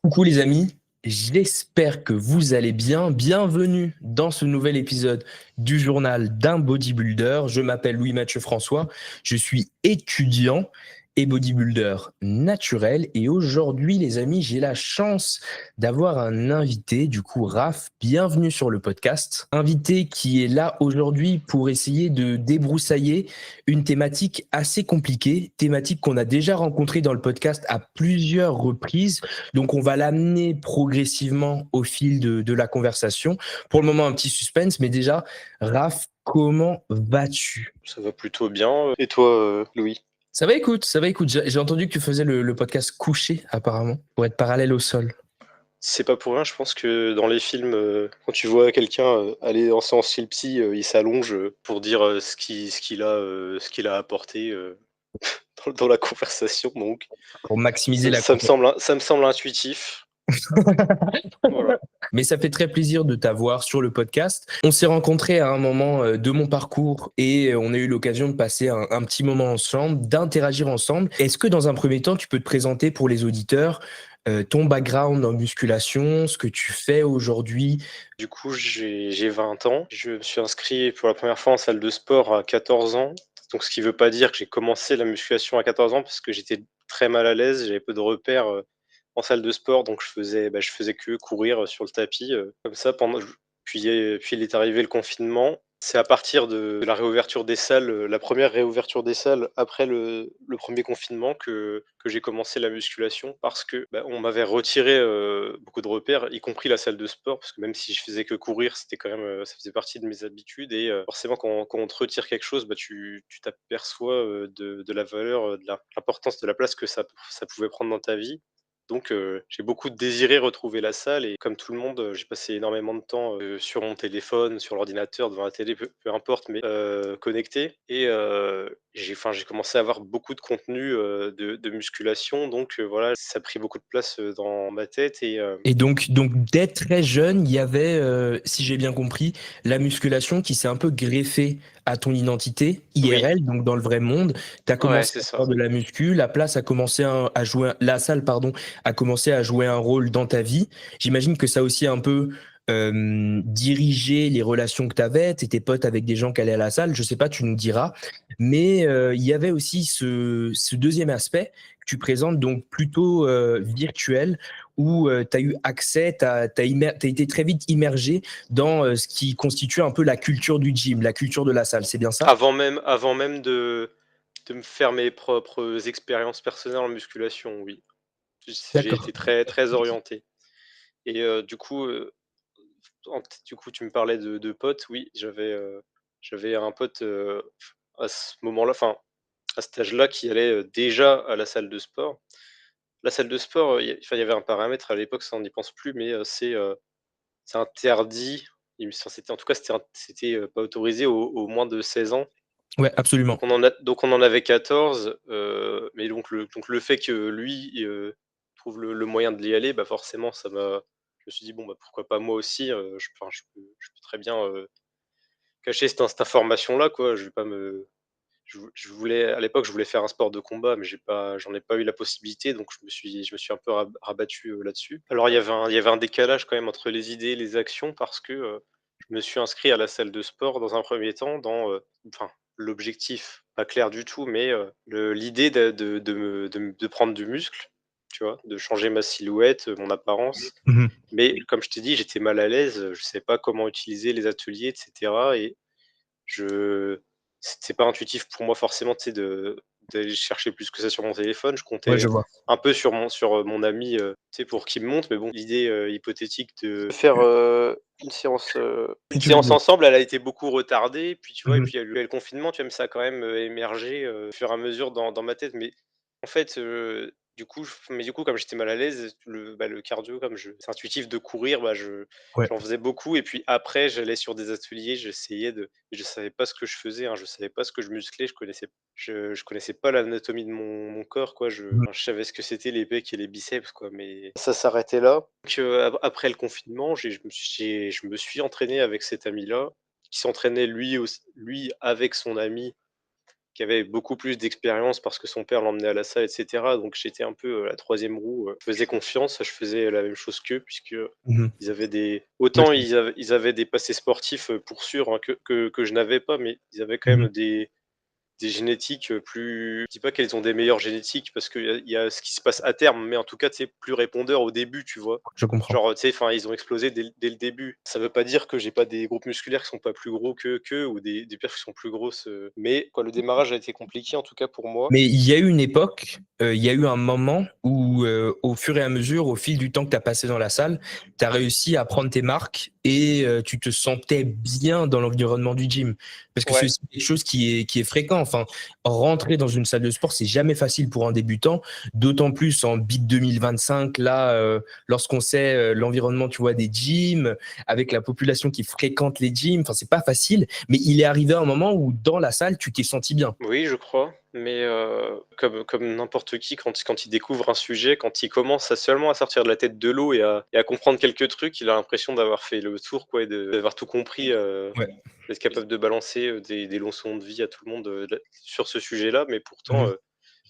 Coucou les amis, j'espère que vous allez bien. Bienvenue dans ce nouvel épisode du journal d'un bodybuilder. Je m'appelle Louis-Mathieu François, je suis étudiant et bodybuilder naturel. Et aujourd'hui les amis, j'ai la chance d'avoir un invité, du coup Raph, bienvenue sur le podcast. Invité qui est là aujourd'hui pour essayer de débroussailler une thématique assez compliquée, thématique qu'on a déjà rencontrée dans le podcast à plusieurs reprises. Donc, on va l'amener progressivement au fil de la conversation. Pour le moment, un petit suspense, mais déjà, Raph, comment vas-tu? Ça va plutôt bien. Et toi, Louis? Ça va, écoute, ça va, écoute. J'ai entendu que tu faisais le podcast couché, apparemment, pour être parallèle au sol. C'est pas pour rien, je pense que dans les films, quand tu vois quelqu'un aller en séance chez le psy, il s'allonge pour dire ce qu'il a apporté dans la conversation. Donc, Pour maximiser ça, la ça me conversation. semble, ça me semble intuitif. Voilà. Mais ça fait très plaisir de t'avoir sur le podcast. On s'est rencontrés à un moment de mon parcours et on a eu l'occasion de passer un petit moment ensemble, d'interagir ensemble. Est-ce que dans un premier temps, tu peux te présenter pour les auditeurs ton background en musculation, ce que tu fais aujourd'hui? Du coup, j'ai 20 ans. Je me suis inscrit pour la première fois en salle de sport à 14 ans. Donc, ce qui veut pas dire que j'ai commencé la musculation à 14 ans parce que j'étais très mal à l'aise, j'avais peu de repères en salle de sport, donc je faisais que courir sur le tapis comme ça pendant. Puis il est arrivé le confinement. C'est à partir de la réouverture des salles, la première réouverture des salles après le premier confinement que j'ai commencé la musculation parce que, on m'avait retiré, beaucoup de repères, y compris la salle de sport, parce que même si je faisais que courir, c'était quand même, ça faisait partie de mes habitudes et forcément quand on te retire quelque chose, tu t'aperçois, de la valeur, de l'importance de la place que ça pouvait prendre dans ta vie. Donc j'ai beaucoup désiré retrouver la salle et comme tout le monde, j'ai passé énormément de temps, sur mon téléphone, sur l'ordinateur, devant la télé, peu importe, mais connecté et j'ai commencé à avoir beaucoup de contenu, de musculation donc voilà, ça a pris beaucoup de place, dans ma tête et Et donc, dès très jeune, il y avait, si j'ai bien compris, la musculation qui s'est un peu greffée à ton identité oui, IRL, donc dans le vrai monde. Tu as ouais, commencé c'est à ça. faire de la muscu, la place a commencé à jouer, la salle, pardon, a commencé à jouer un rôle dans ta vie. J'imagine que ça a aussi un peu dirigé les relations que tu avais, tes potes avec des gens qui allaient à la salle, je sais pas, tu nous diras. Mais il y avait aussi ce deuxième aspect que tu présentes, donc plutôt virtuel, où tu as eu accès, tu as été très vite immergé dans ce qui constitue un peu la culture du gym, la culture de la salle, c'est bien ça? Avant même de me faire mes propres expériences personnelles en musculation, oui. J'ai D'accord. été très, très orienté et du coup, tu me parlais de potes. Oui, j'avais un pote, à ce moment-là, enfin, à cet âge-là, qui allait, déjà à la salle de sport. La salle de sport, il y avait un paramètre à l'époque, ça on n'y pense plus, mais c'est interdit, c'était en tout cas, c'était pas autorisé aux moins de 16 ans. Ouais, absolument. Donc on en avait 14, mais donc le fait que lui, trouve le moyen de y aller, forcément je me suis dit: «Bon, pourquoi pas moi aussi?» Je peux très bien, cacher cette information-là, quoi. Je vais pas me je voulais à l'époque, je voulais faire un sport de combat, mais j'en ai pas eu la possibilité, donc je me suis un peu rabattu, là-dessus. Alors il y avait un décalage quand même entre les idées et les actions parce que, je me suis inscrit à la salle de sport dans un premier temps enfin, l'objectif, pas clair du tout, mais, l'idée de prendre du muscle, tu vois? De changer ma silhouette, mon apparence. Mhm. Mais comme je t'ai dit, j'étais mal à l'aise, je savais pas comment utiliser les ateliers et cetera et je c'était pas intuitif pour moi forcément, tu sais, d'aller chercher plus que ça sur mon téléphone. Je Ouais, comptais je vois. un peu sur mon ami, tu sais, pour qu'il me montre, mais bon, l'idée, hypothétique de faire, Si une tu veux séance dire. ensemble, elle a été beaucoup retardée, puis tu vois? Et Mhm. puis il y a eu le confinement, tu vois? Mais ça a quand même, émergé, au fur et à mesure dans ma tête. Mais en fait, du coup, comme j'étais mal à l'aise, le cardio, comme je c'est intuitif de courir, Ouais. j'en faisais beaucoup et puis après j'allais sur des ateliers, j'essayais de je savais pas ce que je faisais, hein, je savais pas ce que je musclais, je connaissais pas l'anatomie de mon corps, quoi. Mhm. Je savais ce que c'était les pecs et les biceps, quoi, mais ça s'arrêtait là. Donc après le confinement, je me suis entraîné avec cet ami-là, qui s'entraînait lui avec son ami qui avait beaucoup plus d'expérience parce que son père l'emmenait à la salle, et cetera. Donc j'étais un peu, la troisième roue, je faisais confiance, je faisais la même chose qu'eux puisque, Mmh. ils avaient des Ouais, autant ils avaient des passés sportifs, pour sûr, hein, que je n'avais pas, mais ils avaient quand mmh même des génétiques, plus je dis pas qu'elles ont des meilleures génétiques parce qu'il y a ce qui se passe à terme, mais en tout cas, tu sais, plus répondeur au début, tu vois? je comprends. Genre, tu sais, enfin, ils ont explosé dès le début. Ça veut pas dire que j'ai pas des groupes musculaires qui sont pas plus gros qu'eux ou des perfs qui sont plus grosses, mais quoi, le démarrage a été compliqué, en tout cas pour moi. Mais il y a eu une époque, il y a eu un moment où, au fur et à mesure, au fil du temps que tu as passé dans la salle, tu as réussi à prendre tes marques et tu te sentais bien dans l'environnement du gym. Parce que c'est Ouais, aussi quelque chose qui est fréquent. Enfin, rentrer dans une salle de sport, c'est jamais facile pour un débutant, d'autant plus en BIT 2025, là, lorsqu'on sait l'environnement, tu vois, des gyms, avec la population qui fréquente les gyms, enfin, c'est pas facile, mais il est arrivé un moment où dans la salle, tu t'es senti bien. oui, je crois, mais comme n'importe qui, quand il découvre un sujet, quand il commence à seulement à sortir de la tête de l'eau et à comprendre quelques trucs, il a l'impression d'avoir fait le tour, quoi, et d'avoir tout compris, Ouais. d'être capable de balancer, des leçons de vie à tout le monde, sur ce sujet-là. Mais pourtant, Mhm.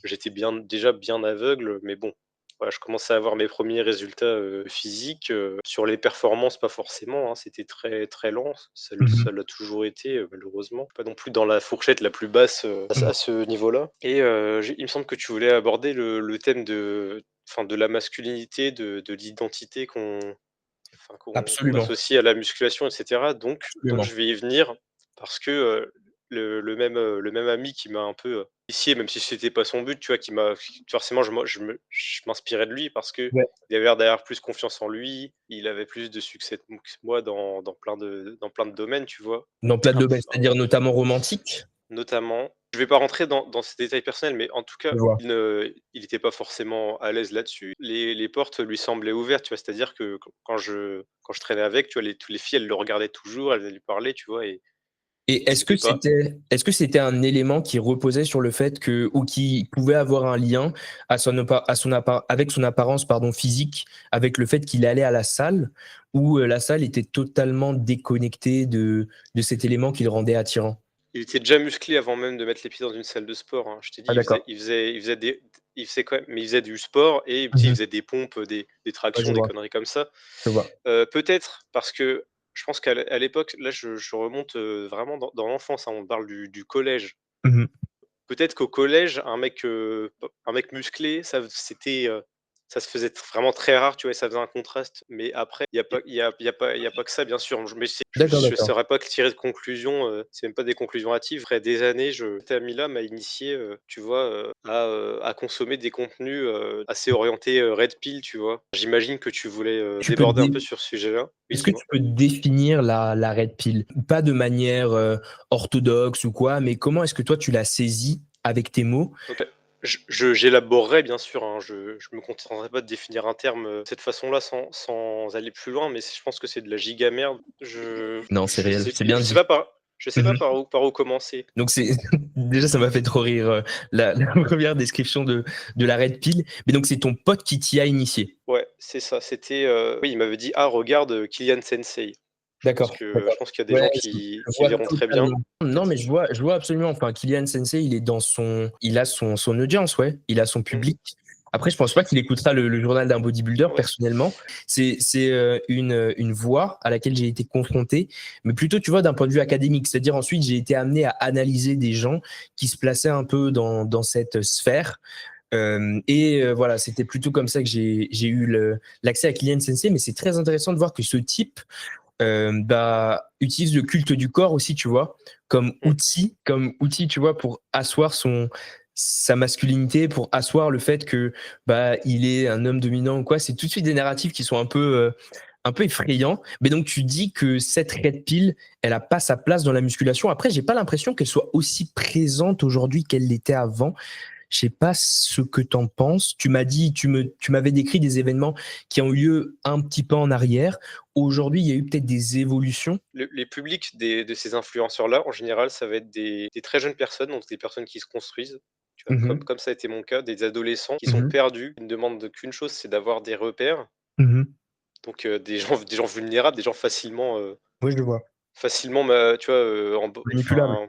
j'étais déjà bien aveugle, mais bon, voilà, je commençais à avoir mes premiers résultats, physiques, sur les performances, pas forcément, hein, c'était très, très lent. Ça Mhm. l'a toujours été, malheureusement. Pas non plus dans la fourchette la plus basse, à Mhm. ce niveau-là. Et il me semble que tu voulais aborder le thème de la masculinité, de l'identité qu'on Absolument, associe à la musculation, et cetera. Donc absolument. je vais y venir parce que, le même ami qui m'a un peu, initié, même si c'était pas son but, tu vois? Forcément je m'inspirais de lui parce qu'il Ouais. avait l'air d'avoir plus confiance en lui, il avait plus de succès que moi dans plein de domaines, tu vois? Dans plein de Un domaines, peu c'est-à-dire notamment romantique. notamment. Je vais pas rentrer dans ces détails personnels, mais en tout cas, Je vois. il était pas forcément à l'aise là-dessus. Les portes lui semblaient ouvertes, tu vois? C'est-à-dire que quand je traînais avec, tu vois, toutes les filles, elles le regardaient toujours, elles venaient lui parler, tu vois? Et Et est-ce que c'était pas c'était un élément qui reposait sur le fait que ou qui pouvait avoir un lien avec son apparence, pardon, physique, avec le fait qu'il allait à la salle, ou la salle était totalement déconnectée de cet élément qui le rendait attirant? il était déjà musclé avant même de mettre les pieds dans une salle de sport, hein. Je t'ai dit, Ah d'accord. il faisait quand même mais il faisait du sport et tu sais, il Mmh. faisait des pompes, des Ouais, je tractions, des vois, conneries comme ça. je vois. Peut-être parce que je pense qu'à l'époque, là, je remonte, vraiment dans l'enfance, hein, on parle du collège. Mmh. Peut-être qu'au collège, un mec musclé, ça se faisait vraiment très rare, tu vois? Et ça faisait un contraste. Mais après, il y a pas que ça, bien sûr. D'accord, Je d'accord. saurais pas tirer de conclusion, c'est même pas des conclusions hâtives. Après des années, cet ami-là m'a initié, tu vois, à consommer des contenus, assez orientés, red pill, tu vois? J'imagine que tu voulais, Tu peux déborder un dé peu sur ce sujet-là. Oui, Est-ce que dis-moi? tu peux définir la red pill? Pas de manière, orthodoxe ou quoi, mais comment est-ce que toi tu l'as saisie avec tes mots? OK. J'élaborerai bien sûr, hein, je me contenterai pas de définir un terme, de cette façon-là sans aller plus loin, mais je pense que c'est de la giga merde. Non, c'est Je réel, sais c'est bien je sais dit. pas par où commencer. Donc c'est déjà ça m'a fait trop rire, la 1re description de la red pill, mais donc c'est ton pote qui t'y a initié? Ouais, c'est ça, c'était, oui, il m'avait dit: «Ah regarde, Kylian Sensei». D'accord, Je d'accord. pense qu'il y a des Ouais, gens je qui vois verront très bien. totalement. Non, mais je vois absolument, enfin Kylian Sensei, il a son audience, ouais, il a son Mmh, public. Après, je pense pas qu'il écoutera le journal d'un bodybuilder ouais. personnellement. C'est une voie à laquelle j'ai été confronté, mais plutôt, tu vois, d'un point de vue académique. C'est-à-dire ensuite, j'ai été amené à analyser des gens qui se plaçaient un peu dans cette sphère. Voilà, c'était plutôt comme ça que j'ai eu l'accès à Kylian Sensei, mais c'est très intéressant de voir que ce type utilise le culte du corps aussi, tu vois, Mmh. comme outil, tu vois, pour asseoir sa masculinité, pour asseoir le fait que il est un homme dominant ou quoi. C'est tout de suite des narratifs qui sont un peu effrayants. Mais donc tu dis que cette red pill, elle a pas sa place dans la musculation. Après, j'ai pas l'impression qu'elle soit aussi présente aujourd'hui qu'elle l'était avant. Je sais pas ce que tu en penses. Tu m'avais décrit des événements qui ont eu lieu un petit peu en arrière. Aujourd'hui, il y a eu peut-être des évolutions. Les publics de ces influenceurs-là, en général, ça va être des très jeunes personnes, donc des personnes qui se construisent, tu vois? Comme Mmh. comme ça a été mon cas, des adolescents qui sont Mmh. perdus, qui ne demandent qu'une chose, c'est d'avoir des repères. Mmh. Donc des gens vulnérables, des gens facilement, Oui, je vois. facilement tu vois, Manipulable.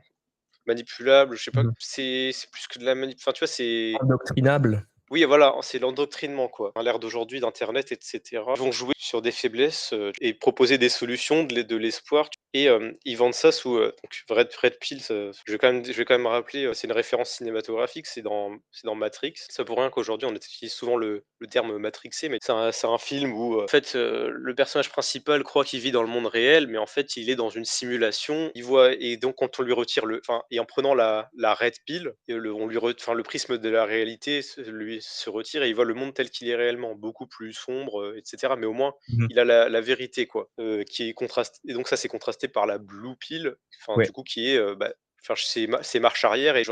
manipulable, je sais pas, Mmh. c'est plus que de la enfin, tu vois, c'est Indoctrinable. oui, voilà, c'est l'endoctrinement, quoi. À l'ère d'aujourd'hui d'internet et cetera, ils vont jouer sur des faiblesses, et proposer des solutions, de l'espoir et ils vendent ça sous, donc Red Pill, je vais quand même rappeler, c'est une référence cinématographique, c'est dans Matrix. C'est pas pour rien qu'aujourd'hui on utilise souvent le terme matrixé, mais c'est un film où, en fait, le personnage principal croit qu'il vit dans le monde réel, mais en fait il est dans une simulation. Il voit et donc quand on lui retire et en prenant la Red Pill, on lui le prisme de la réalité se retire et il voit le monde tel qu'il est réellement, beaucoup plus sombre, et cetera. Mais au moins, Mmh. il a la vérité, quoi, qui est contrastée et donc ça, c'est contrasté par la Blue Pill, enfin, Ouais, du coup, qui est, enfin, c'est marche arrière et je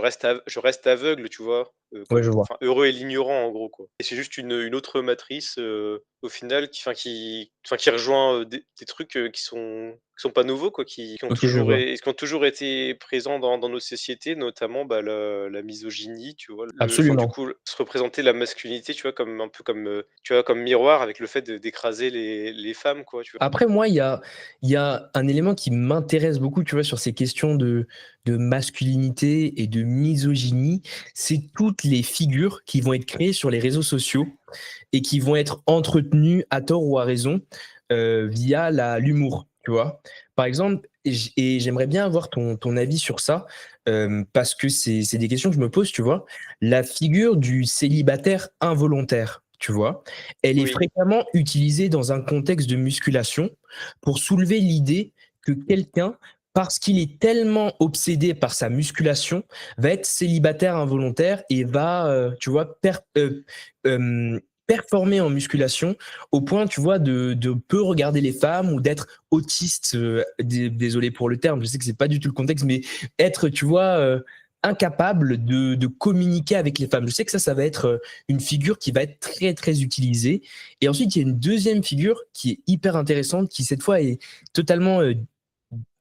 reste aveugle, tu vois? ouais, je vois. Enfin, heureux et l'ignorant, en gros, quoi et c'est juste une autre matrice, au final, qui rejoint, des trucs, qui sont pas nouveaux, quoi, OK, je vois. qui ont toujours été présents dans nos sociétés, notamment, la misogynie, tu vois? Du Absolument. coup, se représenter la masculinité, tu vois? Comme un peu comme, tu vois? Comme miroir avec le fait d'écraser les femmes, quoi, tu vois? Après, moi, il y a un élément qui m'intéresse beaucoup, tu vois, sur ces questions de masculinité et de misogynie, c'est toutes les figures qui vont être créées sur les réseaux sociaux et qui vont être entretenues à tort ou à raison via l'humour, tu vois. Par exemple, et j'aimerais bien avoir ton avis sur ça, parce que c'est des questions que je me pose, tu vois. La figure du célibataire involontaire, tu vois, elle est Oui, fréquemment utilisée dans un contexte de musculation pour soulever l'idée que quelqu'un, parce qu'il est tellement obsédé par sa musculation, va être célibataire involontaire et va, tu vois, performer en musculation au point, tu vois, de peu regarder les femmes ou d'être autiste. Désolé pour le terme, je sais que c'est pas du tout le contexte, mais être, tu vois, incapable de communiquer avec les femmes. Je sais que ça va être une figure qui va être très, très utilisée. Et ensuite, il y a une deuxième figure qui est hyper intéressante, qui cette fois est totalement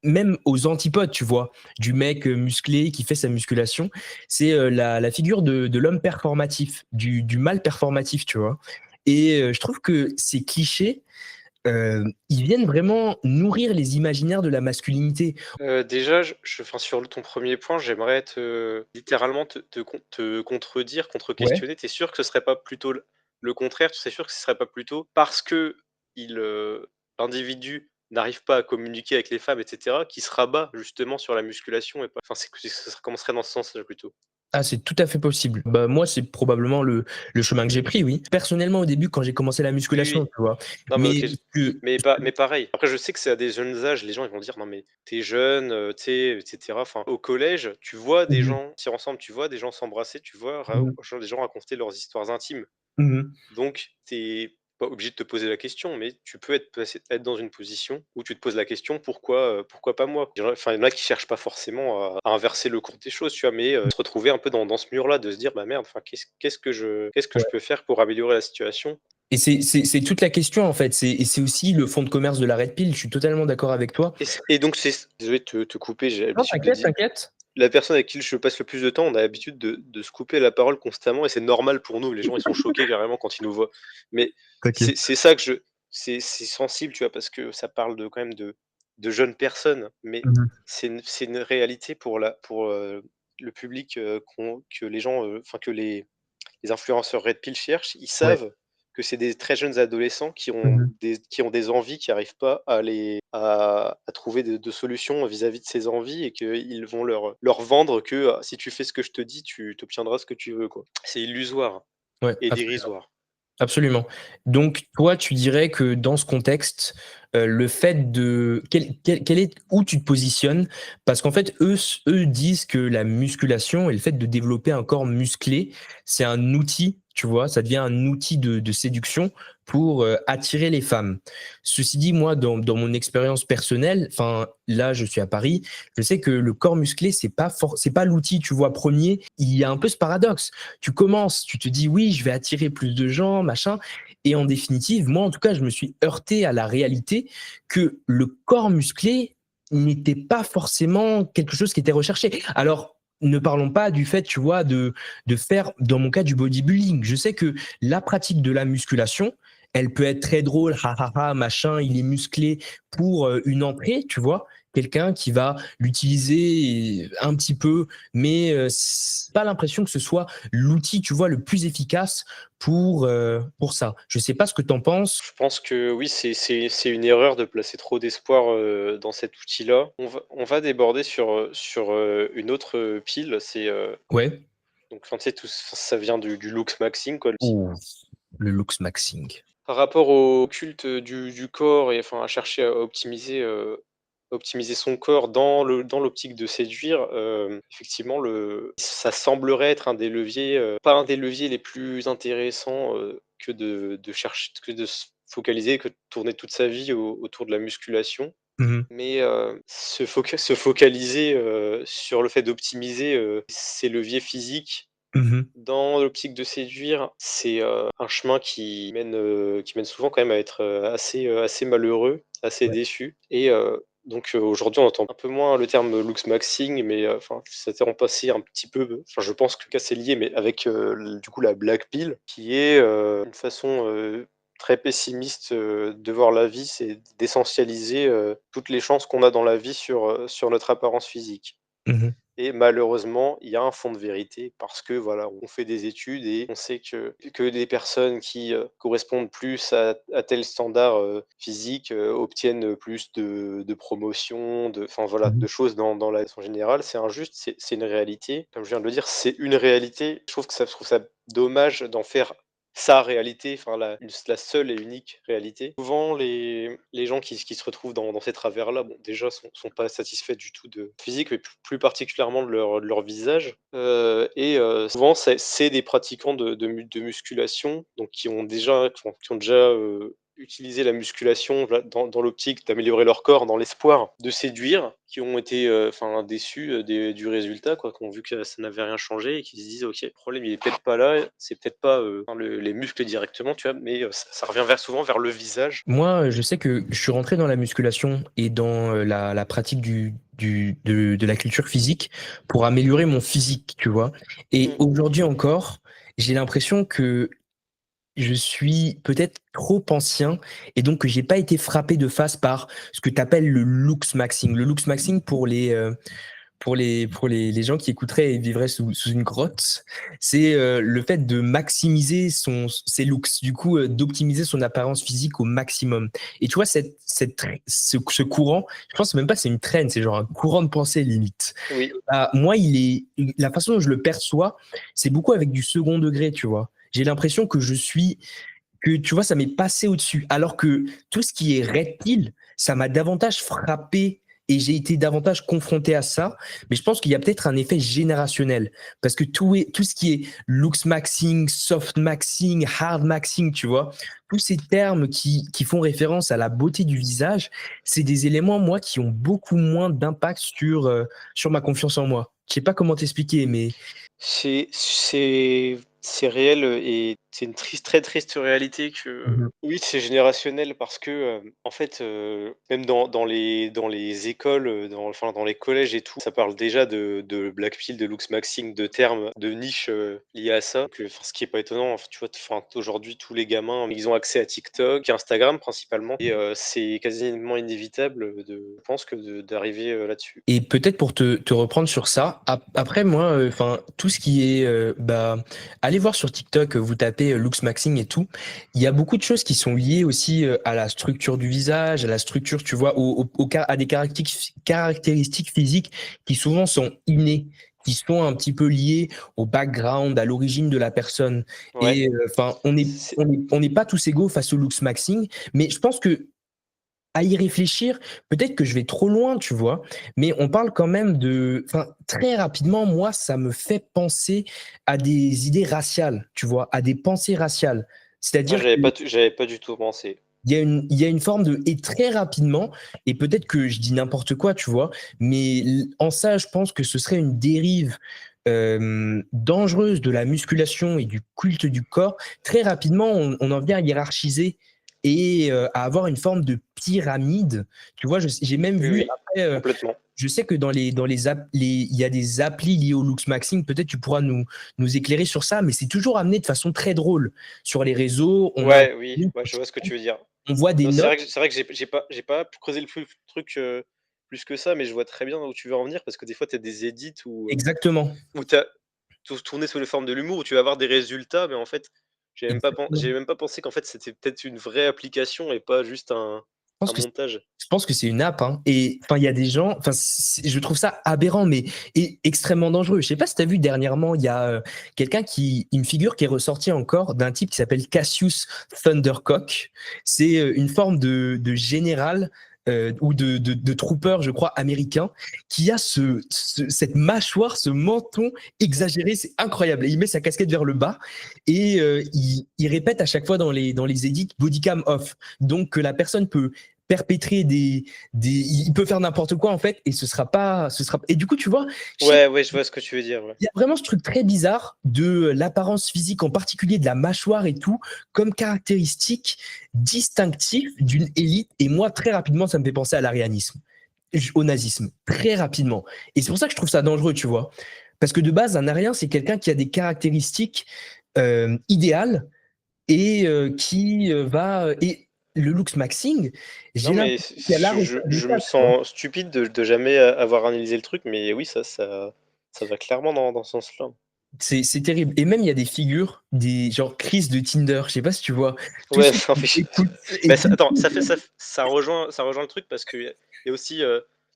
même aux antipodes, tu vois, du mec musclé qui fait sa musculation. C'est la figure de l'homme performatif, du mâle performatif, tu vois. Et je trouve que ces clichés, ils viennent vraiment nourrir les imaginaires de la masculinité. déjà, enfin, sur ton premier point, j'aimerais littéralement te contredire, Ouais. contre-questionner. Tu es sûr que ce serait pas plutôt le contraire? Tu es sûr que ce serait pas plutôt parce que il, l'individu n'arrive pas à communiquer avec les femmes et cetera, qui se rabat justement sur la musculation et pas enfin, ça commencerait dans ce sens-là plutôt? Ah, c'est tout à fait possible. Bah, moi, c'est probablement le chemin que j'ai pris, oui. Personnellement, au début, quand j'ai commencé la Oui, musculation, oui. tu vois. Non, mais OK, Mais que, mais pareil. Après, je sais que c'est à des jeunes âges, les gens, ils vont dire: «Non, mais t'es jeune, tu sais, et cetera». Enfin, au collège, tu vois des mhm, gens sortir ensemble, tu vois des gens s'embrasser, tu vois mhm, des gens raconter leurs histoires intimes. mhm. Donc t'es pas obligé de te poser la question, mais tu peux être dans une position où tu te poses la question: «Pourquoi pas moi?» Enfin, il y en a qui cherchent pas forcément à inverser le cours des choses, tu vois? Mais se retrouver un peu dans ce mur-là, de se dire: «Bah, merde, enfin, qu'est-ce que je peux faire pour améliorer la situation?» Et c'est toute la question, en fait. Et c'est aussi le fond de commerce de la Red Pill. Je suis totalement d'accord avec toi. Et donc désolé de te couper, j'ai Non, l'habitude de t'inquiète, dire t'inquiète. la personne avec qui je passe le plus de temps, on a l'habitude de se couper la parole constamment et c'est normal pour nous. Les gens, ils sont choqués carrément quand ils nous voient. Mais c'est T'inquiète. c'est ça que c'est sensible, tu vois? Parce que ça parle quand même de jeunes personnes, mais Mhm, c'est une réalité pour le public, que les gens, enfin que les influenceurs Red Pill cherchent. Ils ouais. savent que c'est des très jeunes adolescents Mhm. qui ont des envies, qui n'arrivent pas à trouver de solutions vis-à-vis de ces envies et qu'ils vont leur vendre que: «Ah, si tu fais ce que je te dis, tu obtiendras ce que tu veux», quoi. C'est illusoire Ouais, et absolument. dérisoire. Absolument. Donc, toi, tu dirais que dans ce contexte, le fait de quel est où tu te positionnes? Parce qu'en fait, eux disent que la musculation et le fait de développer un corps musclé, c'est un outil, tu vois? Ça devient un outil de séduction pour, attirer les femmes. Ceci dit, moi, dans mon expérience personnelle, enfin, là, je suis à Paris, je sais que le corps musclé, c'est pas l'outil, tu vois, premier. Il y a un peu ce paradoxe. Tu commences, tu te dis: «Oui, je vais attirer plus de gens, machin», et en définitive, moi, en tout cas, je me suis heurté à la réalité que le corps musclé n'était pas forcément quelque chose qui était recherché. Alors, ne parlons pas du fait, tu vois, de faire, dans mon cas, du bodybuilding. Je sais que la pratique de la musculation, elle peut être très drôle, ha ha ha, machin, il est musclé pour une entrée, tu vois, quelqu'un qui va l'utiliser un petit peu, mais c'est pas l'impression que ce soit l'outil, tu vois, le plus efficace pour ça. Je sais pas ce que tu en penses. Je pense que oui, c'est une erreur de placer trop d'espoir, dans cet outil-là. On va déborder sur une autre, pile, Ouais. donc enfin, tu sais, tout ça vient du looks maxing, quoi, l'outil. Ouh, le looks maxing. Par rapport au culte, du corps et enfin à chercher à optimiser son corps dans l'optique de séduire, effectivement ça semblerait être un des leviers, pas un des leviers les plus intéressants, que de se focaliser, que de tourner toute sa vie autour de la musculation. Mmh. Mais, se focaliser, sur le fait d'optimiser, ses leviers physiques Mmh. dans l'optique de séduire, c'est, un chemin qui mène souvent quand même à être, assez malheureux, assez Ouais. déçu et donc aujourd'hui, on entend un peu moins le terme looks maxing, mais enfin, ça s'est remplacé un petit peu, enfin, je pense que en tout cas, c'est lié, mais avec, l du coup, la black pill qui est, une façon, très pessimiste, de voir la vie. C'est d'essentialiser, toutes les chances qu'on a dans la vie sur notre apparence physique. Mmh. Et malheureusement, il y a un fond de vérité parce que voilà, on fait des études et on sait que les personnes qui, correspondent plus à tel standard, physique, obtiennent plus de promotions, enfin voilà, Mmh. de choses dans la vie en général. C'est injuste, c'est une réalité. Comme je viens de le dire, c'est une réalité. Je trouve ça dommage d'en faire sa réalité, enfin la seule et unique réalité. Souvent les gens qui se retrouvent dans ces travers-là, bon déjà sont pas satisfaits du tout de physique, mais plus particulièrement de leur visage, et souvent c'est des pratiquants de musculation, donc qui ont déjà, utilisé la musculation dans l'optique d'améliorer leur corps, dans l'espoir de séduire, qui ont été, enfin déçus, du résultat quoi, qui ont vu que ça n'avait rien changé et qui se disent: «OK, le problème il est peut-être pas là, c'est peut-être pas, enfin les muscles directement», tu vois? Mais, ça revient souvent vers le visage. Moi, je sais que je suis rentré dans la musculation et dans la pratique de la culture physique pour améliorer mon physique, tu vois. Et Mmh. aujourd'hui encore, j'ai l'impression que je suis peut-être trop ancien et donc que j'ai pas été frappé de face par ce que tu appelles le looks maxing. Le looks maxing pour les gens qui écouteraient et vivraient sous une grotte, c'est le fait de maximiser ses looks, du coup, d'optimiser son apparence physique au maximum. Et tu vois, ce courant, je pense même pas que c'est une traîne, c'est genre un courant de pensée limite. Oui. Bah, moi, la façon dont je le perçois, c'est beaucoup avec du second degré, tu vois. J'ai l'impression que tu vois, ça m'est passé au-dessus. Alors que tout ce qui est reptile, ça m'a davantage frappé et j'ai été davantage confronté à ça. Mais je pense qu'il y a peut-être un effet générationnel. Parce que tout ce qui est looks maxing, soft maxing, hard maxing, tu vois, tous ces termes qui font référence à la beauté du visage, c'est des éléments, moi, qui ont beaucoup moins d'impact sur ma confiance en moi. Je sais pas comment t'expliquer, mais C'est réel, et c'est une très triste réalité que Mhm. oui, c'est générationnel parce que, en fait, même dans les écoles, enfin, dans les collèges et tout, ça parle déjà de black pill, de looks maxing, de termes de niche, liés à ça. Enfin, ce qui est pas étonnant, enfin, tu vois? Enfin, aujourd'hui, tous les gamins, ils ont accès à TikTok, Instagram principalement et c'est quasiment inévitable, je pense que d'arriver, là-dessus. Et peut-être pour te reprendre sur ça, après moi, enfin tout ce qui est, allez voir sur TikTok, vous tapez looks maxing et tout. Il y a beaucoup de choses qui sont liées aussi à la structure du visage, à la structure, tu vois, à des caractéristiques physiques qui souvent sont innées, qui sont un petit peu liées au background, à l'origine de la personne. Ouais, Et enfin, on n'est c'est on n'est pas tous égaux face au looks maxing, mais je pense que à y réfléchir, peut-être que je vais trop loin, tu vois, mais on parle quand même enfin, très rapidement, moi, ça me fait penser à des idées raciales, tu vois, à des pensées raciales. ah, C'est-à-dire j'avais pas du tout pensé. il y a une forme et très rapidement, et peut-être que je dis n'importe quoi, tu vois, mais en ça, je pense que ce serait une dérive dangereuse de la musculation et du culte du corps. Très rapidement, on en vient à hiérarchiser et à avoir une forme de pyramide. Tu vois, j'ai même Oui, vu oui, après, complètement. je sais que il y a des applis liées au looks maxing. Peut-être tu pourras nous éclairer sur ça, mais c'est toujours amené de façon très drôle sur les réseaux. Ouais, oui, ouais, je vois ce que tu veux dire. On voit des Non, c'est notes. vrai que j'ai pas pu creuser le truc, plus que ça, mais je vois très bien où tu veux en venir parce que des fois, tu as des edits Exactement. où tu as tourné sous les formes de l'humour, où tu vas avoir des résultats, mais en fait, Exactement. j'avais même pas pensé qu'en fait, c'était peut-être une vraie application et pas juste Je pense un que montage. je pense que c'est une app, hein. Et enfin, il y a des gens, enfin, je trouve ça aberrant, mais et extrêmement dangereux. Je sais pas si tu as vu dernièrement, il y a quelqu'un une figure qui est ressortie encore d'un type qui s'appelle Cassius Thundercock. C'est une forme de général ou de trooper, je crois, américain, qui a cette mâchoire, ce menton exagéré. C'est incroyable. Et il met sa casquette vers le bas et il répète à chaque fois dans les edits bodycam off. Donc, que la personne peut perpétrer il peut faire n'importe quoi en fait et et du coup tu vois Ouais, ouais, je vois ce que tu veux dire, ouais. il y a vraiment ce truc très bizarre de l'apparence physique, en particulier de la mâchoire et tout, comme caractéristique distinctive d'une élite. Et moi, très rapidement, ça me fait penser à l'arianisme, au nazisme, très rapidement. Et c'est pour ça que je trouve ça dangereux, tu vois. Parce que de base, un arien, c'est quelqu'un qui a des caractéristiques idéales et qui va. Et le looks maxing, j'ai Non, mais l'impression qu'il y a la je responsabilité, me tu vois. sens stupide de jamais avoir analysé le truc, mais oui, ça va clairement dans ce sens-là. C'est terrible. Et même, il y a des figures, des genre Chris de Tinder, je sais pas si tu vois. Tous Ouais, ceux non, qui mais écoutent et bah, qui. attends, ça rejoint le truc parce qu'il y a aussi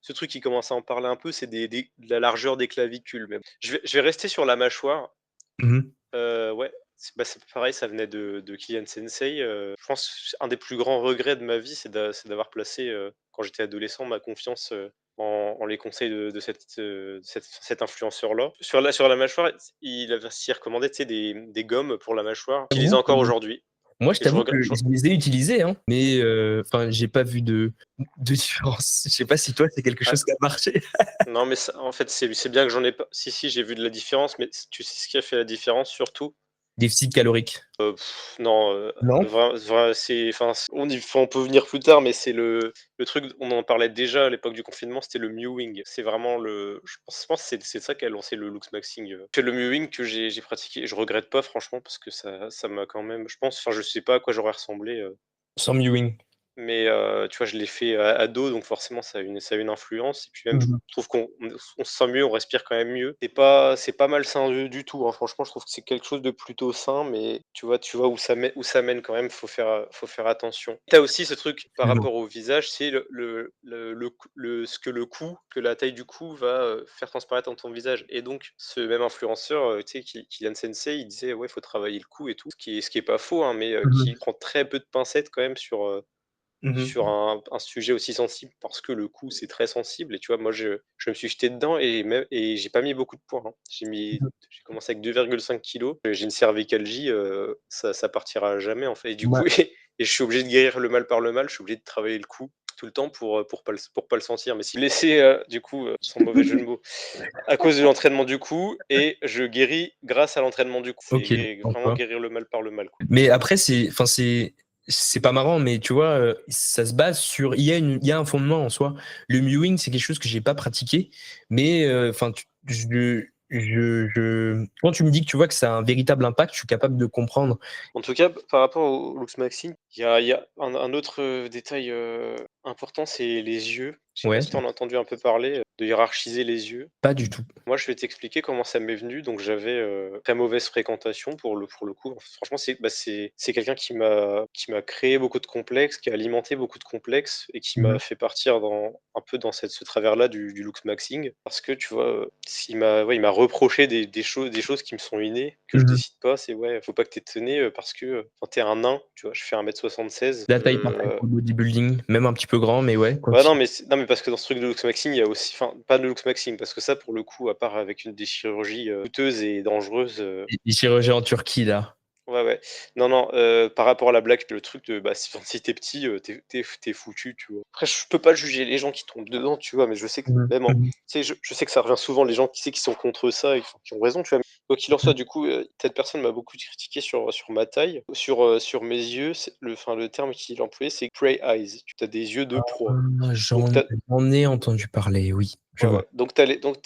ce truc qui commence à en parler un peu, c'est de la largeur des clavicules. Mais bon. Je vais rester sur la mâchoire. Mhm. Ouais, c'est pareil, ça venait de Kylian Sensei. Je pense un des plus grands regrets de ma vie, c'est d'avoir placé, quand j'étais adolescent, ma confiance en les conseils de cet influenceur-là. Sur la mâchoire, il avait aussi recommandé tu sais, des gommes pour la mâchoire. J'utilise J'avoue que- encore aujourd'hui. Moi, je Et je t'avoue regrette. que je les ai utilisés, hein, mais enfin, j'ai pas vu de différence. Je sais pas si toi, c'est quelque chose qui a marché. Non, mais en fait, c'est bien que j'en ai pas. Si, si, j'ai vu de la différence, mais tu sais ce qui a fait la différence surtout? Déficit calorique. Non, Non? on peut venir plus tard, mais c'est le truc, on en parlait déjà à l'époque du confinement, c'était le mewing. C'est vraiment je pense que c'est ça qui a lancé le looks maxing. C'est le mewing que j'ai pratiqué. Je regrette pas franchement parce que ça m'a quand même, je pense, enfin, je sais pas à quoi j'aurais ressemblé. Sans mewing. Mais tu vois, je l'ai fait ado, donc forcément ça a une influence et puis même je Mhm. trouve qu'on se sent mieux, on respire quand même mieux. C'est pas malsain du tout, hein. Franchement, je trouve que c'est quelque chose de plutôt sain, mais tu vois où ça mène quand même, faut faire attention. Tu as aussi ce truc par Toujours. rapport au visage, c'est le cou, que la taille du cou va, faire transparaître dans ton visage et donc ce même influenceur, tu sais, Kylian Sensei, il disait: «Ouais, faut travailler le cou et tout», ce qui est pas faux, hein, mais qui Mhm. prend très peu de pincettes quand même sur Mhm. un sujet aussi sensible parce que le coup, c'est très sensible et tu vois, moi, je me suis jeté dedans et j'ai pas mis beaucoup de poids, hein. J'ai commencé avec 2,5 kilogrammes. J'ai une cervicalgie, ça partira jamais, en fait et du Ouais. coup et je suis obligé de guérir le mal par le mal. Je suis obligé de travailler le cou tout le temps pour pas le sentir. Mais si blessé, du coup, sans mauvais jeu de mots, à cause de l'entraînement du cou et je guéris grâce à l'entraînement du cou. C'est Ok. vraiment guérir le mal par le mal, quoi. Mais après, enfin, c'est pas marrant, mais tu vois, ça se base sur, il y a un fondement en soi. Le mewing, c'est quelque chose que j'ai pas pratiqué, mais enfin, quand tu me dis que tu vois que ça a un véritable impact, je suis capable de comprendre. En tout cas, par rapport au looks maxing, il y a un autre, détail, important, c'est les yeux. Je sais pas Ouais, si tu en as entendu un peu parler, de hiérarchiser les yeux. pas du tout. Moi, je vais t'expliquer comment ça m'est venu. Donc, j'avais très mauvaise fréquentation pour le coup. Franchement, c'est quelqu'un qui m'a créé beaucoup de complexes, qui a alimenté beaucoup de complexes et qui m'a Mhm. fait partir un peu dans ce travers-là du looks maxing. Parce que, tu vois, il m'a reproché des choses qui me sont innées, que je Mhm. décide pas. C'est ouais, faut pas que tu étonné parce que enfin, tu es un nain, tu vois. Je fais 1,76 m. La taille parfaite pour le bodybuilding, même un petit peu grand, mais ouais, Ouais, non, continue. non, mais parce que dans ce truc de looks maxing, il y a aussi, enfin, pas de looks maxing, parce que ça, pour le coup, à part avec une des chirurgies coûteuses et dangereuses, Les chirurgiens en Turquie, là. ouais, ouais. Non, non, par rapport à la blague, le truc de bah, si tu petit, tu foutu, tu vois? Après, je peux pas juger les gens qui tombent dedans, tu vois? Mais je sais que Mhm. même en Mhm. tu sais, je sais que ça revient souvent, les gens qui, tu sais, qui sont contre ça et qui ont raison, tu vois? Quoi qu'il en soit, du coup, cette personne m'a beaucoup critiqué sur ma taille, sur mes yeux, le terme qu'il employait, c'est prey eyes. Tu as des yeux de proie. Ah, Donc tu j'en ai entendu parler, oui. je Ouais, vois. ouais. Donc t'as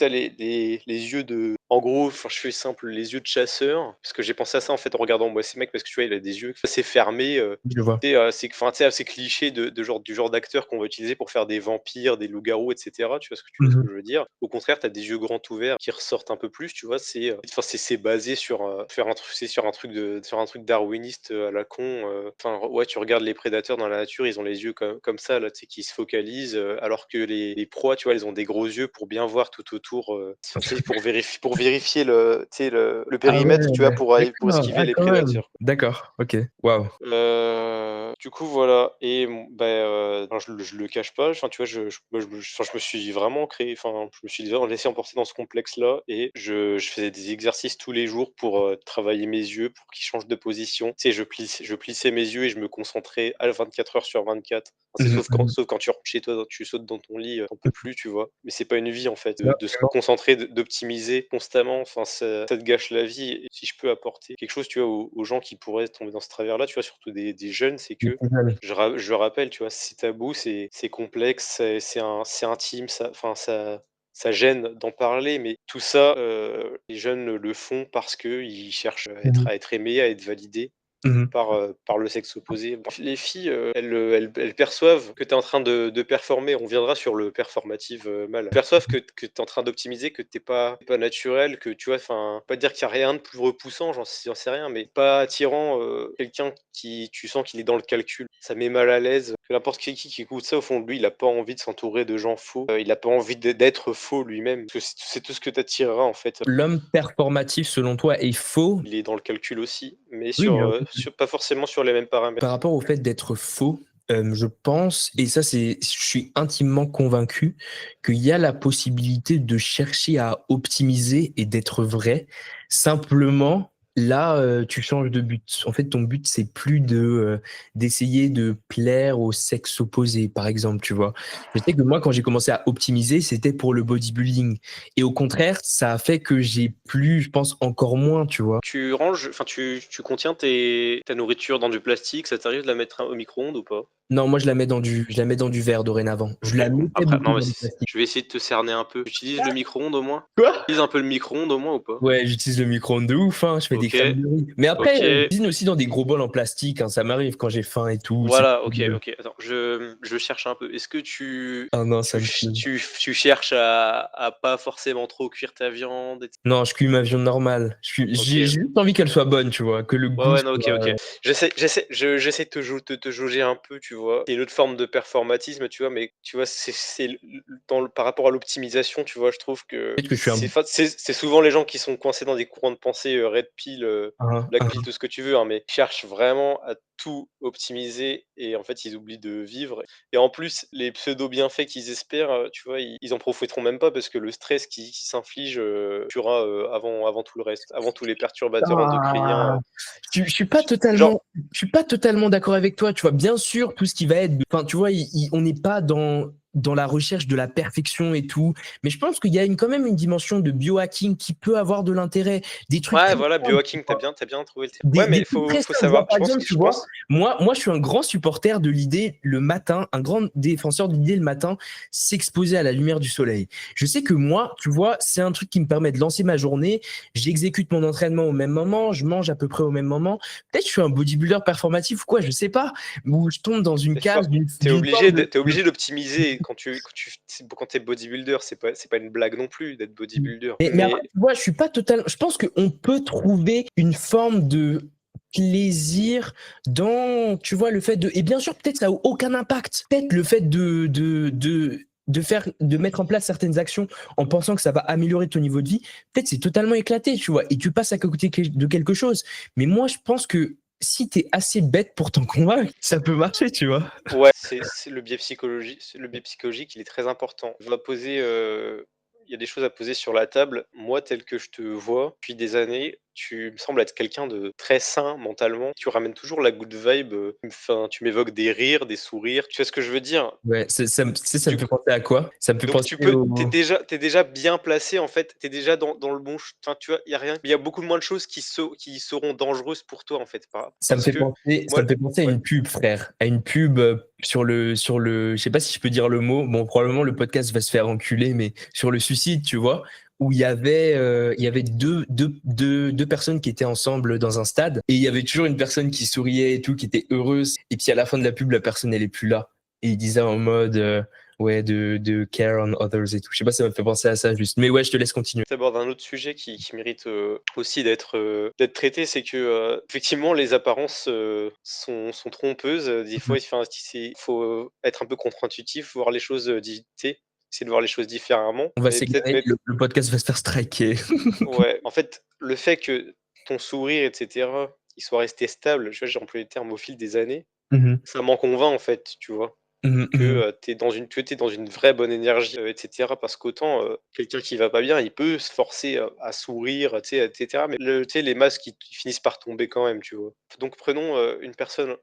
les yeux de en gros, enfin, je fais simple, les yeux de chasseur, parce que j'ai pensé à ça, en fait, en regardant moi ces mecs, parce que tu vois, il a des yeux assez fermés, Je vois. tu sais, c'est enfin, tu sais, assez cliché du genre d'acteur qu'on va utiliser pour faire des vampires, des loups-garous et cetera. Tu vois ce que Mmh. je veux dire? Au contraire, tu as des yeux grands ouverts qui ressortent un peu plus, tu vois? Enfin, c'est basé sur, faire un truc c'est sur un truc darwiniste, à la con, enfin, ouais, tu regardes les prédateurs dans la nature, ils ont les yeux comme ça là, tu sais, qui se focalisent, alors que les proies, tu vois, elles ont des gros yeux pour bien voir tout autour, tu sais, pour vérifier tu sais, le Ah périmètre, tu vois, ouais, pour d'accord. esquiver Ah les quand même. prédateurs. D'accord, OK. Waouh. Du coup, voilà et enfin, je le cache pas, enfin, tu vois, moi, enfin, je me suis vraiment créé enfin, je me suis vraiment laissé emporter dans ce complexe-là et je faisais des exercices tous les jours pour, travailler mes yeux, pour qu'ils changent de position. Tu sais, je plissais mes yeux et je me concentrais à 24 heures sur 24. Enfin, c'est Mmh mh. sauf quand tu rentres chez toi, tu sautes dans ton lit, tu peux plus, tu vois? Mais c'est pas une vie, en fait, Non, de se vraiment. concentrer, d'optimiser constamment, enfin, ça te gâche la vie et si je peux apporter quelque chose, tu vois, aux gens qui pourraient tomber dans ce travers-là, tu vois, surtout des jeunes, c'est Les que plus jeunes. je le rappelle, tu vois, c'est tabou, c'est complexe, c'est intime, ça gêne d'en parler, mais tout ça, les jeunes le font parce qu'ils cherchent Mmh mh. à être aimés, à être validés Mmh mh. par le sexe opposé. Les filles, elles perçoivent que tu es en train de performer. On viendra sur le performative, mâle. Elles perçoivent que tu es en train d'optimiser, que t'es pas naturel, que tu vois, enfin, pas dire qu'il y a rien de plus repoussant, j'en sais rien, mais pas attirant, quelqu'un qui tu sens qu'il est dans le calcul. Ça met mal à l'aise, que n'importe qui écoute ça, au fond de lui, il a pas envie de s'entourer de gens faux, il a pas envie d'être faux lui-même. Parce que c'est tout ce que tu attireras, en fait. L'homme performatif selon toi est faux? Il est dans le calcul aussi, mais Oui, pas forcément sur les mêmes par paramètres. rapport au fait d'être faux, je pense et ça c'est je suis intimement convaincu qu'il y a la possibilité de chercher à optimiser et d'être vrai. Simplement, là, tu changes de but. En fait, ton but, c'est plus d'essayer de plaire au sexe opposé, par exemple, tu vois? Je sais que moi, quand j'ai commencé à optimiser, c'était pour le bodybuilding et au contraire, ça a fait que j'ai plu, je pense, encore moins, tu vois? Enfin, tu contiens ta nourriture dans du plastique, ça t'arrive de la mettre au micro-ondes ou pas? Non, moi je la mets dans du verre dorénavant. Je OK, la bon, mettais après beaucoup non, mais dans le c plastique. je vais essayer de te cerner un peu. Tu utilises le micro-ondes au moins? Quoi? Tu utilises un peu le micro-ondes au moins ou pas? Ouais, j'utilise le micro-ondes de ouf, hein, je fais des crèmes OK, de riz. Mais après, je OK. cuisine aussi dans des gros bols en plastique, hein, ça m'arrive quand j'ai faim et tout, c'est Voilà, OK, cool. OK. Attends, je cherche un peu. Est-ce que Ah non, ça tu me ch saoule. tu cherches à pas forcément trop cuire ta viande et Non, je cuis ma viande normale. J'ai OK. juste envie qu'elle soit bonne, tu vois? Que le Ouais, goût ouais, non, OK, soit OK. J'essaie de te jauger un peu, tu vois? C'est une autre forme de performatisme, tu vois? Mais tu vois, c'est par rapport à l'optimisation, tu vois? Je trouve que peut-être que je suis un c'est souvent les gens qui sont coincés dans des courants de pensée, red pill, hein, black pill, hein. tout ce que tu veux, hein, mais ils cherchent vraiment à tout optimiser et en fait, ils oublient de vivre et en plus, les pseudo bienfaits qu'ils espèrent, tu vois? Ils en profiteront même pas parce que le stress qu'ils s'infligent, tuera, avant tout le reste, avant tous les perturbateurs endocriniens, Ah! Je suis pas J genre totalement je suis pas totalement d'accord avec toi, tu vois? Bien sûr, tout ce qui va être enfin, tu vois, on n'est pas dans la recherche de la perfection et tout, mais je pense qu'il y a quand même une dimension de biohacking qui peut avoir de l'intérêt. Des trucs ouais, très voilà, simples, tu biohacking, vois? t'as bien trouvé le terme. Ouais, Des mais trucs très faut simples, savoir, genre, par exemple, tu je vois? pense Moi, je suis un grand supporter de l'idée, le matin, un grand défenseur de l'idée, le matin, s'exposer à la lumière du soleil. Je sais que moi, tu vois, c'est un truc qui me permet de lancer ma journée, j'exécute mon entraînement au même moment, je mange à peu près au même moment. Peut-être je suis un bodybuilder performatif ou quoi, je sais pas, ou je tombe dans une des fois, case d'une forme de tu obligé d'optimiser quand tu es bodybuilder, c'est pas une blague non plus d'être bodybuilder. mais après, Mais tu vois, je suis pas totalement. Je pense qu'on peut trouver une forme de plaisir dans, tu vois, le fait de. Et bien sûr, peut-être ça n'a aucun impact. Peut-être le fait de mettre en place certaines actions en pensant que ça va améliorer ton niveau de vie, peut-être c'est totalement éclaté, tu vois, et tu passes à côté de quelque chose. Mais moi, je pense que si tu es assez bête pour t'en convaincre, ça peut marcher, tu vois. ouais, c'est le biais psychologique, il est très important. Il y a des choses à poser sur la table. Moi, tel que je te vois depuis des années, tu me sembles être quelqu'un de très sain mentalement. Tu ramènes toujours la good vibe, enfin, tu m'évoques des rires, des sourires. Tu vois ce que je veux dire? Ouais, ça me Du fait coup penser à quoi? Ça me fait donc penser tu peux au tu déjà bien placé en fait, tu es déjà dans le bon ch enfin, tu vois? Il y a beaucoup moins de choses qui seront dangereuses pour toi en fait, parce que ça moi me fait penser à ouais, une pub, frère, à une pub, sur le je sais pas si je peux dire le mot, bon, probablement le podcast va se faire enculer, mais sur le suicide, tu vois? Où il y avait 2 personnes qui étaient ensemble dans un stade et il y avait toujours une personne qui souriait et tout, qui était heureuse et puis à la fin de la pub, la personne, elle est plus là et il disait en mode, ouais, de care on others et tout. Je sais pas, ça me fait penser à ça juste. Mais ouais, je te laisse continuer. tu abordes un autre sujet qui mérite, aussi d'être traité, c'est que, effectivement les apparences, sont trompeuses, des Mmh. fois, enfin, faut, être un peu contre-intuitif, voir les choses, essayer de voir les choses différemment, On va mais peut-être s'égarer, mais le podcast va se faire striker. ouais, en fait, le fait que ton sourire et cetera, il soit resté stable, tu vois, j'ai employé le terme au fil des années, Mmh mh. ça m'en convainc, en fait, tu vois? Mmh Que, mh. tu es dans une vraie bonne énergie, et cetera. Parce qu'autant, quelqu'un qui va pas bien, il peut se forcer, à sourire, tu sais, et cetera, mais tu sais, les masques, ils finissent par tomber quand même, tu vois? Donc prenons, une personne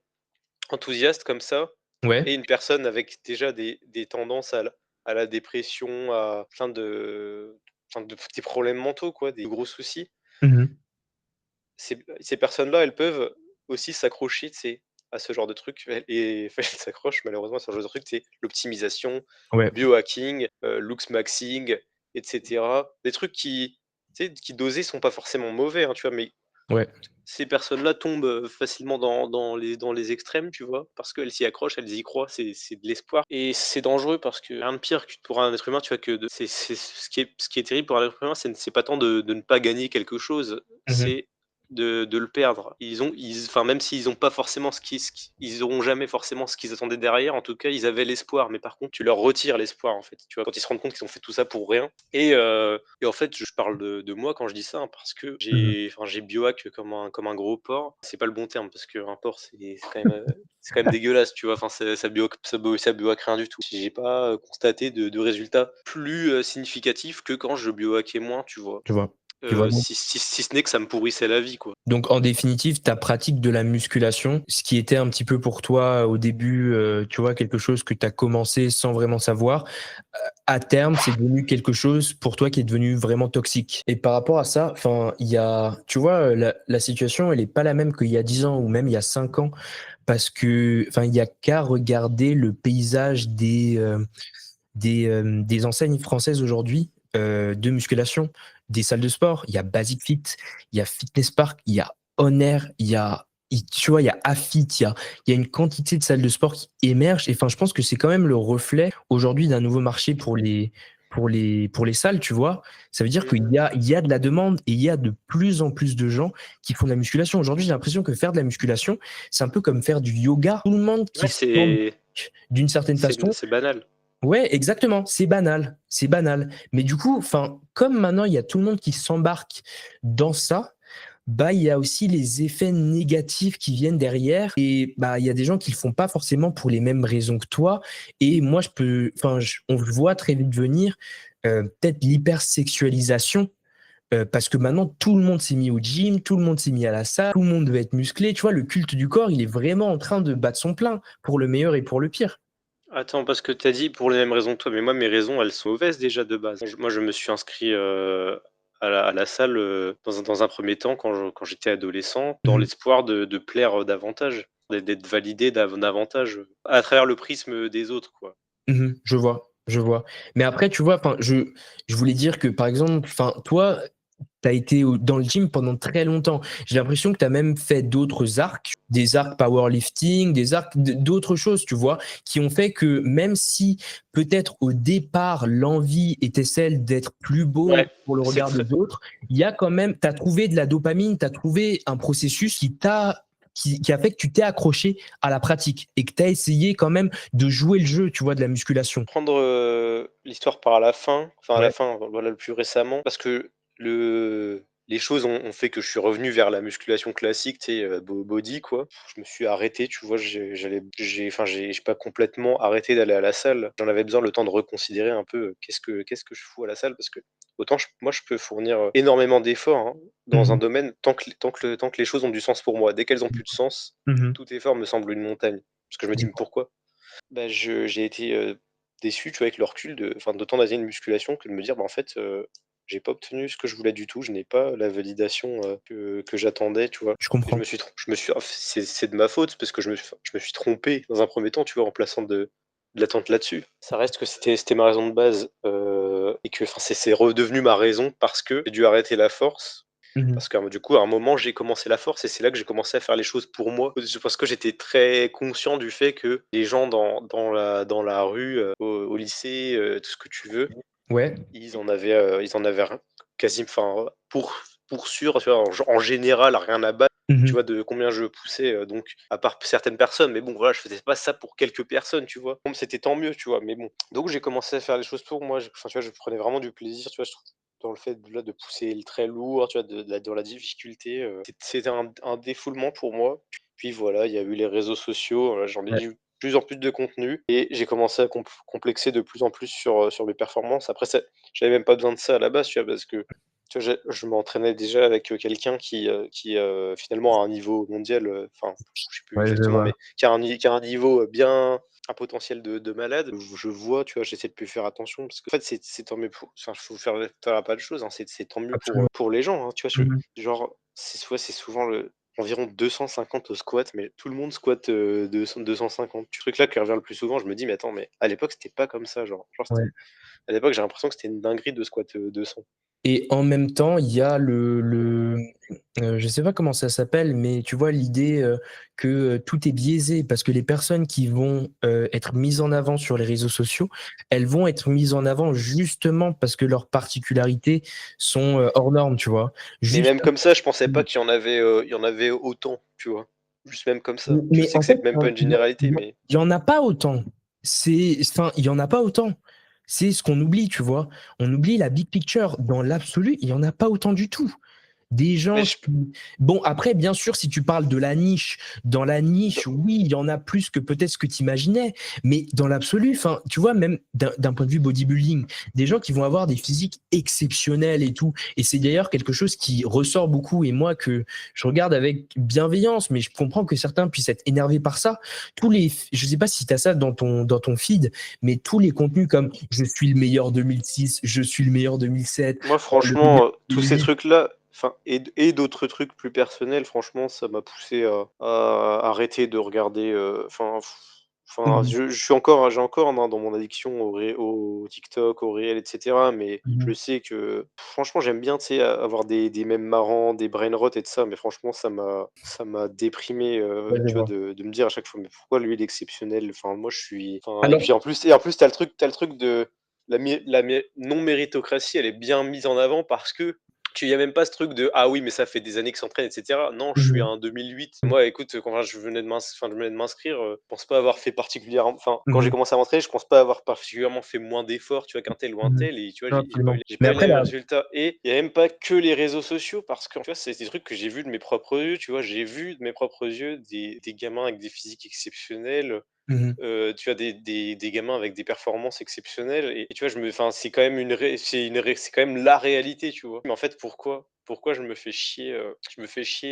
enthousiaste comme ça Ouais. et une personne avec déjà des tendances à la dépression, à plein de petits problèmes mentaux, quoi, des gros soucis. Mmh mh. Ces personnes-là, elles peuvent aussi s'accrocher, tu sais, à ce genre de truc et enfin, elles s'accrochent malheureusement à ce genre de truc, c'est l'optimisation, Ouais, biohacking, looks maxing et cetera. Des trucs qui, tu sais, qui dosés sont pas forcément mauvais, hein, tu vois? Mais ouais. ces personnes-là tombent, facilement dans les extrêmes, tu vois? Parce qu'elles s'y accrochent, elles y croient, c'est de l'espoir et c'est dangereux parce que rien de pire que pour un être humain, tu vois, que de c'est ce qui est terrible pour un être humain, c'est pas tant de ne pas gagner quelque chose, Mmh mh. c'est de le perdre. Enfin, même s'ils ont pas forcément ils auront jamais forcément ce qu'ils attendaient derrière, en tout cas, ils avaient l'espoir, mais par contre, tu leur retires l'espoir, en fait, tu vois? Quand ils se rendent compte qu'ils ont fait tout ça pour rien et en fait, je parle de moi quand je dis ça, hein, parce que Mmh mh. j'ai biohack comme un gros porc. C'est pas le bon terme parce qu'un porc, c'est quand même dégueulasse, tu vois? Enfin, ça biohack rien du tout. J'ai pas, constaté de résultats plus, significatifs que quand je biohackais moins, tu vois? Je vois. Je vois donc Si ce n'est que ça me pourrissait la vie, quoi. en définitive, ta pratique de la musculation, ce qui était un petit peu pour toi au début, tu vois, quelque chose que tu as commencé sans vraiment savoir, à terme, c'est devenu quelque chose pour toi qui est devenu vraiment toxique. Et par rapport à ça, enfin, il y a tu vois, la situation, elle est pas la même qu'il y a 10 ans ou même il y a 5 ans parce que enfin, il y a qu'à regarder le paysage des enseignes françaises aujourd'hui, de musculation, des salles de sport. Il y a Basic Fit, il y a Fitness Park, il y a On Air, tu vois, il y a Afit, il y a une quantité de salles de sport qui émergent et enfin, je pense que c'est quand même le reflet aujourd'hui d'un nouveau marché pour les salles, tu vois? Ça veut dire Mmh. il y a de la demande et il y a de plus en plus de gens qui font de la musculation. Aujourd'hui, j'ai l'impression que faire de la musculation, c'est un peu comme faire du yoga. Tout le monde qui Ouais, semble d'une certaine façon. c'est banal. Ouais, exactement, c'est banal. Mais du coup, enfin, comme maintenant il y a tout le monde qui s'embarque dans ça, bah, il y a aussi les effets négatifs qui viennent derrière et bah, il y a des gens qui le font pas forcément pour les mêmes raisons que toi et moi on le voit très vite venir, peut-être l'hypersexualisation, parce que maintenant tout le monde s'est mis au gym, tout le monde s'est mis à la salle, tout le monde veut être musclé, tu vois? Le culte du corps, il est vraiment en train de battre son plein, pour le meilleur et pour le pire. Attends, parce que tu as dit pour les mêmes raisons que toi, mais moi mes raisons elles sont mauvaises déjà de base. Moi je me suis inscrit, à la salle, dans un 1er temps quand j'étais adolescent, dans Mmh. l'espoir de plaire, davantage, d'être validé davantage, à travers le prisme, des autres, quoi. Mmh. Je vois, je vois. Mais après, tu vois, enfin, je voulais dire que, par exemple, enfin, toi, tu as été dans le gym pendant très longtemps. J'ai l'impression que tu as même fait d'autres arcs, des arcs powerlifting, des arcs d'autres choses, tu vois, qui ont fait que même si peut-être au départ l'envie était celle d'être plus beau Ouais, pour le c'est regard très des autres, il y a quand même, tu as trouvé de la dopamine, tu as trouvé un processus qui a fait que tu t'es accroché à la pratique et que tu as essayé quand même de jouer le jeu, tu vois, de la musculation. prendre, l'histoire par la fin, enfin à la Ouais. fin, voilà, le plus récemment, parce que le les choses ont fait que je suis revenu vers la musculation classique, tu sais, body quoi. Je me suis arrêté, tu vois? J'ai pas complètement arrêté d'aller à la salle. J'en avais besoin, le temps de reconsidérer un peu, qu'est-ce que je fous à la salle? Parce que autant je peux fournir, énormément d'efforts, hein, dans un Mmh. domaine tant que les choses ont du sens pour moi. Dès qu'elles ont plus de sens, Mmh. tout effort me semble une montagne. Parce que je me dis: «Mais pourquoi?» Bah, j'ai été, déçu, tu vois, avec le recul d'autant d'années de musculation que de me dire: «Bah, en fait, j'ai pas obtenu ce que je voulais du tout. Je n'ai pas la validation, que j'attendais», tu vois? Je Et comprends. je me suis c'est de ma faute parce que je me suis trompé dans un premier temps, tu vois, en plaçant de l'attente là-dessus. Ça reste que c'était ma raison de base, et que c'est redevenu ma raison parce que j'ai dû arrêter la force. Mmh. Parce que, du coup, à un moment, j'ai commencé la force et c'est là que j'ai commencé à faire les choses pour moi. Parce que j'étais très conscient du fait que les gens dans la rue, au lycée, tout ce que tu veux, Ouais. ils en avaient rien quasi enfin, pour sûr, tu vois? En général, rien à battre, tu Mmh. vois, de combien je poussais, donc à part certaines personnes, mais bon, voilà, je faisais pas ça pour quelques personnes, tu vois? Bon, c'était tant mieux, tu vois? Mais bon, donc j'ai commencé à faire les choses pour moi. Enfin, tu vois, je prenais vraiment du plaisir, tu vois, je trouve dans le fait, là, de pousser le très lourd, tu vois, dans la difficulté, c'était un défoulement pour moi. Puis voilà, il y a eu les réseaux sociaux, j'en ai Ouais. vu de plus en plus de contenu et j'ai commencé à complexer de plus en plus sur mes performances. Après ça j'avais même pas besoin de ça à la base, tu vois? Parce que, tu vois, je m'entraînais déjà avec, quelqu'un qui finalement a un niveau mondial, enfin, je sais plus Ouais, je exactement, vois. mais qui a un niveau, un potentiel de malade. Je vois, tu vois, j'essaie de plus faire attention parce qu'en fait, c'est tant mieux pour enfin, faut faire pas de choses, hein, c'est tant mieux Absolument. pour les gens, hein, tu vois? Mmh. Genre, c'est souvent environ 250 au squat, mais tout le monde squatte, 250. Ce truc là qui revient le plus souvent, je me dis: «Mais attends, mais à l'époque, c'était pas comme ça, genre Ouais. c'était» à l'époque, j'ai l'impression que c'était une dinguerie de squat, 200. Et en même temps, il y a je sais pas comment ça s'appelle, mais tu vois l'idée, que, tout est biaisé parce que les personnes qui vont, être mises en avant sur les réseaux sociaux, elles vont être mises en avant justement parce que leurs particularités sont, hors normes, tu vois? Mais même Justement. comme ça, je pensais pas il y en avait autant, tu vois? Juste même comme ça. Je Mais sais en que fait, c'est même pas une généralité, mais il y en a pas autant. Il y en a pas autant. C'est ce qu'on oublie, tu vois? On oublie la big picture. Dans l'absolu, il y en a pas autant du tout. Des mais gens je qui bon, après, bien sûr, si tu parles de la niche, dans la dans niche, oui, il y en a plus que peut-être ce que tu imaginais, mais dans l'absolu, enfin, tu vois, même d'un point de vue bodybuilding, des gens qui vont avoir des physiques exceptionnels et tout, et c'est d'ailleurs quelque chose qui ressort beaucoup et moi que je regarde avec bienveillance, mais je comprends que certains puissent être énervés par ça. Je sais pas si tu as ça dans ton feed, mais tous les contenus comme: «Je suis le meilleur 2006, je suis le meilleur 2007, moi le meilleur franchement, tous ces 2008». trucs-là, enfin et d'autres trucs plus personnels, franchement, ça m'a poussé à arrêter de regarder, Mmh j'ai encore dans mon addiction au TikTok, aux réels et cetera, mais je mh. sais que franchement, j'aime bien, tu sais, avoir des mèmes marrants, des brain rot et tout ça, mais franchement, ça m'a déprimé, Ouais, je tu vois, vois. de me dire à chaque fois: «Mais pourquoi lui, il est exceptionnel?» Enfin, moi, je suis enfin Alors et en plus, tu le truc de la non méritocratie, elle est bien mise en avant parce que tu y a même pas ce truc de: «Ah oui, mais ça fait des années qu'il s'entraîne et cetera». Non, je suis mmh un 2008. mh. Moi, écoute, quand je venais de m'inscrire, je pense pas avoir fait particulièrement enfin, quand Mmh j'ai mh. commencé à m'entraîner, je pense pas avoir particulièrement fait moins d'efforts, tu vois, qu'un tel ou un Mmh. tel et tu vois, Non, absolument. j'ai Mais pas eu les après mêmes la résultats et il y a même pas que les réseaux sociaux parce que, tu vois, c'est des trucs que j'ai vus de mes propres yeux, tu vois? J'ai vu de mes propres yeux des gamins avec des physiques exceptionnels. mmh mh. Tu as des gamins avec des performances exceptionnelles et tu vois, enfin, c'est quand même c'est quand même la réalité, tu vois? Mais en fait, pourquoi je me fais chier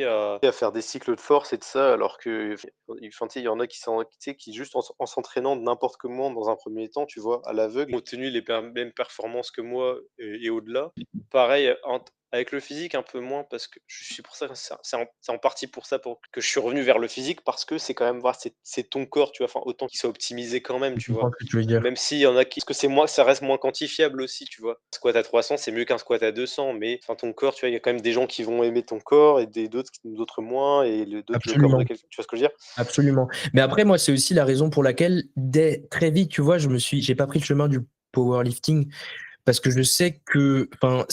à faire des cycles de force et de ça alors que enfin, tu sais, il y en a tu sais, qui juste en s'entraînant n'importe comment dans un premier temps, tu vois, à l'aveugle, ont tenu les mêmes performances que moi et au-delà. Pareil, avec le physique, un peu moins parce que je suis pour ça, c'est en partie pour ça pour que je suis revenu vers le physique parce que c'est quand même voilà, c'est ton corps, tu vois? Enfin, autant qu'il soit optimisé quand même, Je tu comprends vois? ce que tu veux dire. Même s'il y en a qui parce que c'est moins ça reste moins quantifiable aussi, tu vois? Un squat à 300, c'est mieux qu'un squat à 200, mais enfin, ton corps, tu vois? Il y a quand même des gens qui vont aimer ton corps et d'autres moins et le corps de Absolument, quelqu'un tu vois ce que je veux dire? absolument. Mais après moi, c'est aussi la raison pour laquelle dès très vite, tu vois, j'ai pas pris le chemin du powerlifting parce que je sais que enfin,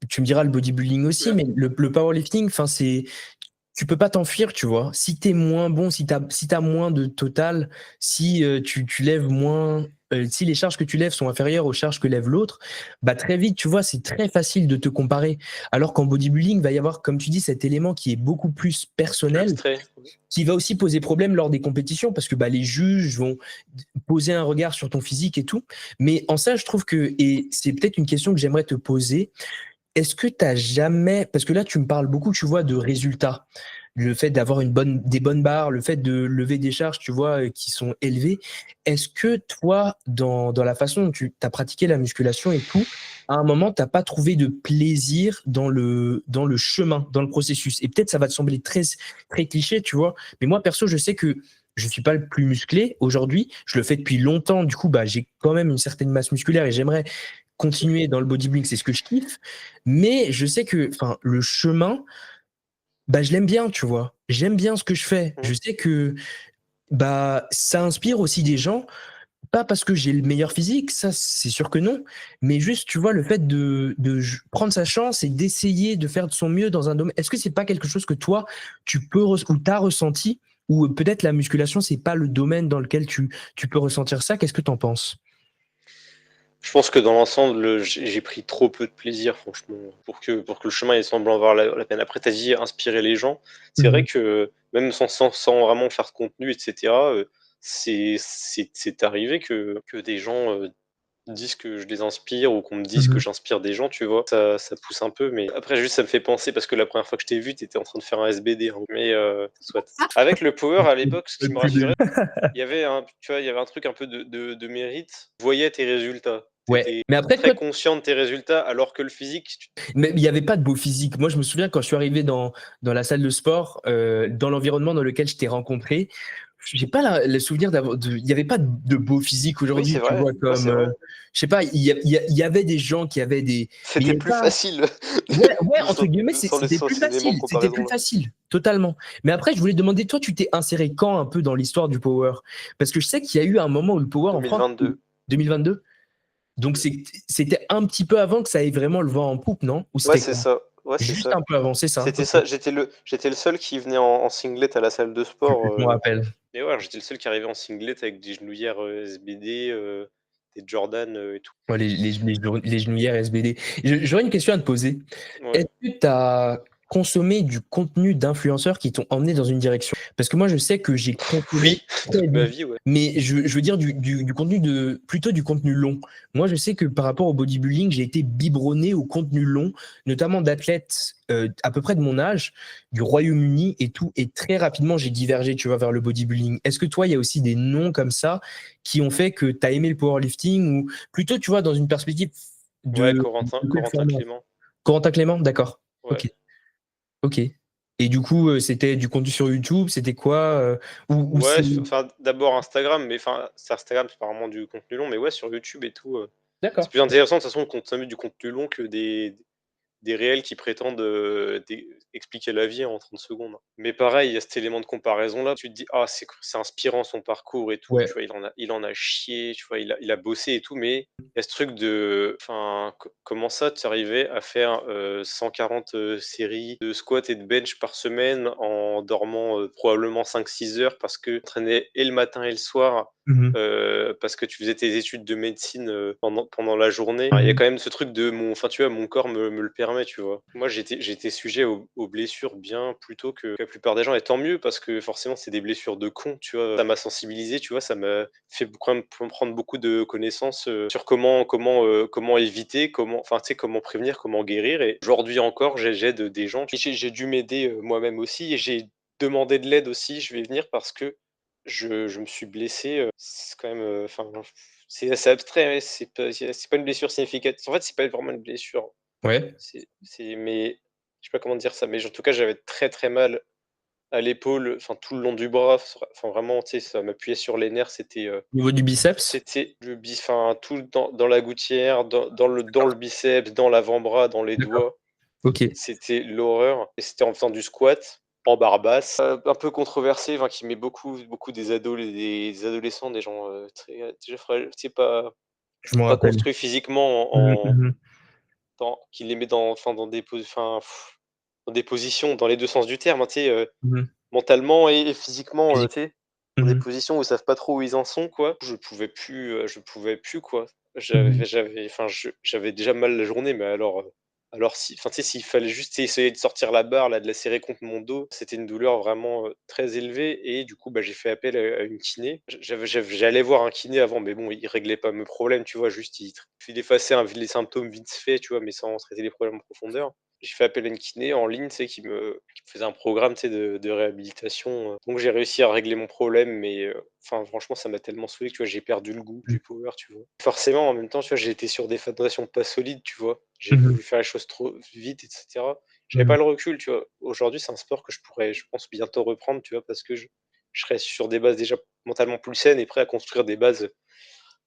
tu me diras le bodybuilding aussi, mais le powerlifting, enfin, tu peux pas t'enfuir, tu vois? Si tu es moins bon, si tu as moins de total, si, tu lèves moins, si les charges que tu lèves sont inférieures aux charges que lève l'autre, bah très vite, tu vois, c'est très facile de te comparer. Alors qu'en bodybuilding, il va y avoir, comme tu dis, cet élément qui est beaucoup plus personnel, Abstrait. qui va aussi poser problème lors des compétitions parce que bah, les juges vont poser un regard sur ton physique et tout. Mais en ça, je trouve que, et c'est peut-être une question que j'aimerais te poser, est-ce que tu as jamais, parce que là, tu me parles beaucoup, tu vois, de résultats, le fait d'avoir des bonnes barres, le fait de lever des charges, tu vois, qui sont élevées. Est-ce que toi, dans la façon dont tu as pratiqué la musculation et tout, à un moment, tu n'as pas trouvé de plaisir dans le chemin, dans le processus? Et peut-être ça va te sembler très, très cliché, tu vois, mais moi, perso, je sais que je suis pas le plus musclé aujourd'hui. Je le fais depuis longtemps. Du coup, bah, j'ai quand même une certaine masse musculaire et j'aimerais continuer dans le bodybuilding, c'est ce que je kiffe. Mais je sais que, enfin, le chemin, bah, je l'aime bien, tu vois. J'aime bien ce que je fais. Mmh. Je sais que, bah, ça inspire aussi des gens, pas parce que j'ai le meilleur physique, ça, c'est sûr que non, mais juste, tu vois, le fait prendre sa chance et d'essayer de faire de son mieux dans un domaine. Est-ce que c'est pas quelque chose que toi, ou t'as ressenti, ou peut-être la musculation, c'est pas le domaine dans lequel tu peux ressentir ça? Qu'est-ce que t'en penses? Je pense que dans l'ensemble, j'ai pris trop peu de plaisir franchement, pour que le chemin il semble en valoir la peine. Après tu as dit inspirer les gens. C'est vrai Mmh. que même sans vraiment faire de contenu et cetera, c'est arrivé que des gens, disent que je les inspire ou qu'on me dise que Mmh. j'inspire des gens, tu vois? Ça pousse un peu, mais après juste ça me fait penser parce que la première fois que je t'ai vu, tu étais en train de faire un SBD, hein, mais soit. Avec le power à l'époque, ce qui me rassurait, il y avait il y avait un truc un peu de mérite. Tu voyais tes résultats. Tu Ouais, étais mais après très toi, conscient de tes résultats alors que le physique, tu mais il n'y avait pas de beau physique. Moi, je me souviens quand je suis arrivé dans la salle de sport, dans l'environnement dans lequel je t'ai rencontré, j'ai pas le souvenir il n'y avait pas de beau physique oui, aujourd'hui, c'est tu vrai, vois, ouais, comme, c'est vrai. je sais pas, il y avait des gens qui avaient mais il y C'était avait plus pas, facile ouais, ouais, de entre sans guillemets, de sans les c'était sans plus ces éléments de facile, c'était comparaison plus là. facile, totalement. Mais après, je voulais te demander, toi, tu t'es inséré quand un peu dans l'histoire du power? Parce que je sais qu'il y a eu un moment où le power en France, 2022. 2022, donc c'était un petit peu avant que ça ait vraiment le vent en poupe, non? Ou Ouais, c'était c'est quoi? ça. Ouais, c'est Juste ça. un peu avant, c'est ça? C'était OK. ça, j'étais le seul qui venait en singlet à la salle de sport, Je me rappelle. et ouais, j'étais le seul qui arrivait en singlet avec des genouillères, SBD, des Jordan, et tout. Ouais, les genouillères SBD. J'aurais une question à te poser. Ouais. Est-ce que tu as consommé du contenu d'influenceurs qui t'ont emmené dans une direction? Parce que moi, je sais que j'ai consommé Oui, très toute ma vite, vie, ouais. mais je veux dire du contenu plutôt du contenu long. Moi, je sais que par rapport au bodybuilding, j'ai été biberonné au contenu long, notamment d'athlètes à peu près de mon âge, du Royaume-Uni et tout, et très rapidement, j'ai divergé, tu vois, vers le bodybuilding. Est-ce que toi, il y a aussi des noms comme ça qui ont fait que tu as aimé le powerlifting ou plutôt, tu vois, dans une perspective Ouais, de Corentin performance? Clément. Corentin Clément? D'accord. Ouais. OK. OK. Et du coup, c'était du contenu sur YouTube? C'était quoi, ou Ouais, c'est enfin, d'abord Instagram, mais enfin, c'est Instagram, c'est pas vraiment du contenu long, mais ouais, sur YouTube et tout, c'est d'accord. plus intéressant de toute façon de consommer du contenu long que des réels qui prétendent, expliquer la vie en 30 secondes. Mais pareil, il y a cet élément de comparaison-là, tu te dis: «Ah, c'est inspirant son parcours et tout», tu Ouais. vois? Il en a chié, tu vois? Il a bossé et tout, mais il y a ce truc de enfin, comment ça, tu arrivais à faire, 140, séries de squat et de bench par semaine en dormant, probablement 5-6 heures parce que tu entraînais et le matin et le soir, Mmh mh. parce que tu faisais tes études de médecine, pendant la journée. Enfin, il y a Mmh. quand même ce truc de tu vois, mon corps me le permet, tu vois? Moi, j'étais sujet aux blessures bien plus tôt que la plupart des gens et tant mieux parce que forcément, c'est des blessures de con, tu vois? Ça m'a sensibilisé, tu vois? Ça m'a fait quand même prendre beaucoup de connaissances, sur comment éviter, tu sais, comment prévenir, comment guérir et aujourd'hui encore, j'aide des gens. J'ai dû m'aider, moi-même aussi et j'ai demandé de l'aide aussi, je vais venir parce que je me suis blessé, c'est quand même, enfin, c'est assez abstrait, ouais, c'est pas une blessure significative. En fait, c'est pas vraiment une blessure. Ouais. Mais je sais pas comment dire ça, mais en tout cas, j'avais très, très mal à l'épaule, enfin tout le long du bras, enfin vraiment, tu sais, ça m'appuyait sur les nerfs, Au niveau du biceps? c'était le enfin tout dans la gouttière, dans le biceps, dans l'avant-bras, dans les D'accord. doigts. OK. C'était l'horreur et c'était en faisant du squat, en barre basse, un peu controversé, enfin qui met beaucoup des adolescents, des gens, très, déjà tu sais, Je m'en pas rappelle. construits physiquement Mmh mh. Mmh. qui les met dans des positions dans les 2 sens du terme, hein, tu sais, Mmh. mentalement et physiquement, tu Physique. sais? dans des Mmh. positions où ils savent pas trop où ils en sont, quoi. Je pouvais plus, quoi. Mmh. J'avais déjà mal la journée, mais alors si enfin, tu sais, s'il fallait juste essayer de sortir la barre, là, de la serrer contre mon dos, c'était une douleur vraiment, très élevée et du coup, bah, j'ai fait appel à une kiné. J'allais voir un kiné avant, mais bon, il réglait pas mes problèmes, tu vois? Juste il effaçait les symptômes vite fait, tu vois? Mais sans traiter les problèmes en profondeur. J'ai fait appel à une kiné en ligne, tu sais, qui me faisait un programme, tu sais, de réhabilitation, donc j'ai réussi à régler mon problème, mais enfin, franchement, ça m'a tellement saoulé que, tu vois, j'ai perdu le goût Mmh. du power, tu vois? Forcément, en même temps, tu vois, j'étais sur des fondations pas solides, tu vois? J'ai Mmh. voulu faire les choses trop vite et cetera. J'avais Mmh. pas le recul, tu vois? Aujourd'hui, c'est un sport que je pourrais, je pense, bientôt reprendre, tu vois? Parce que je serais sur des bases déjà mentalement plus saines et prêt à construire des bases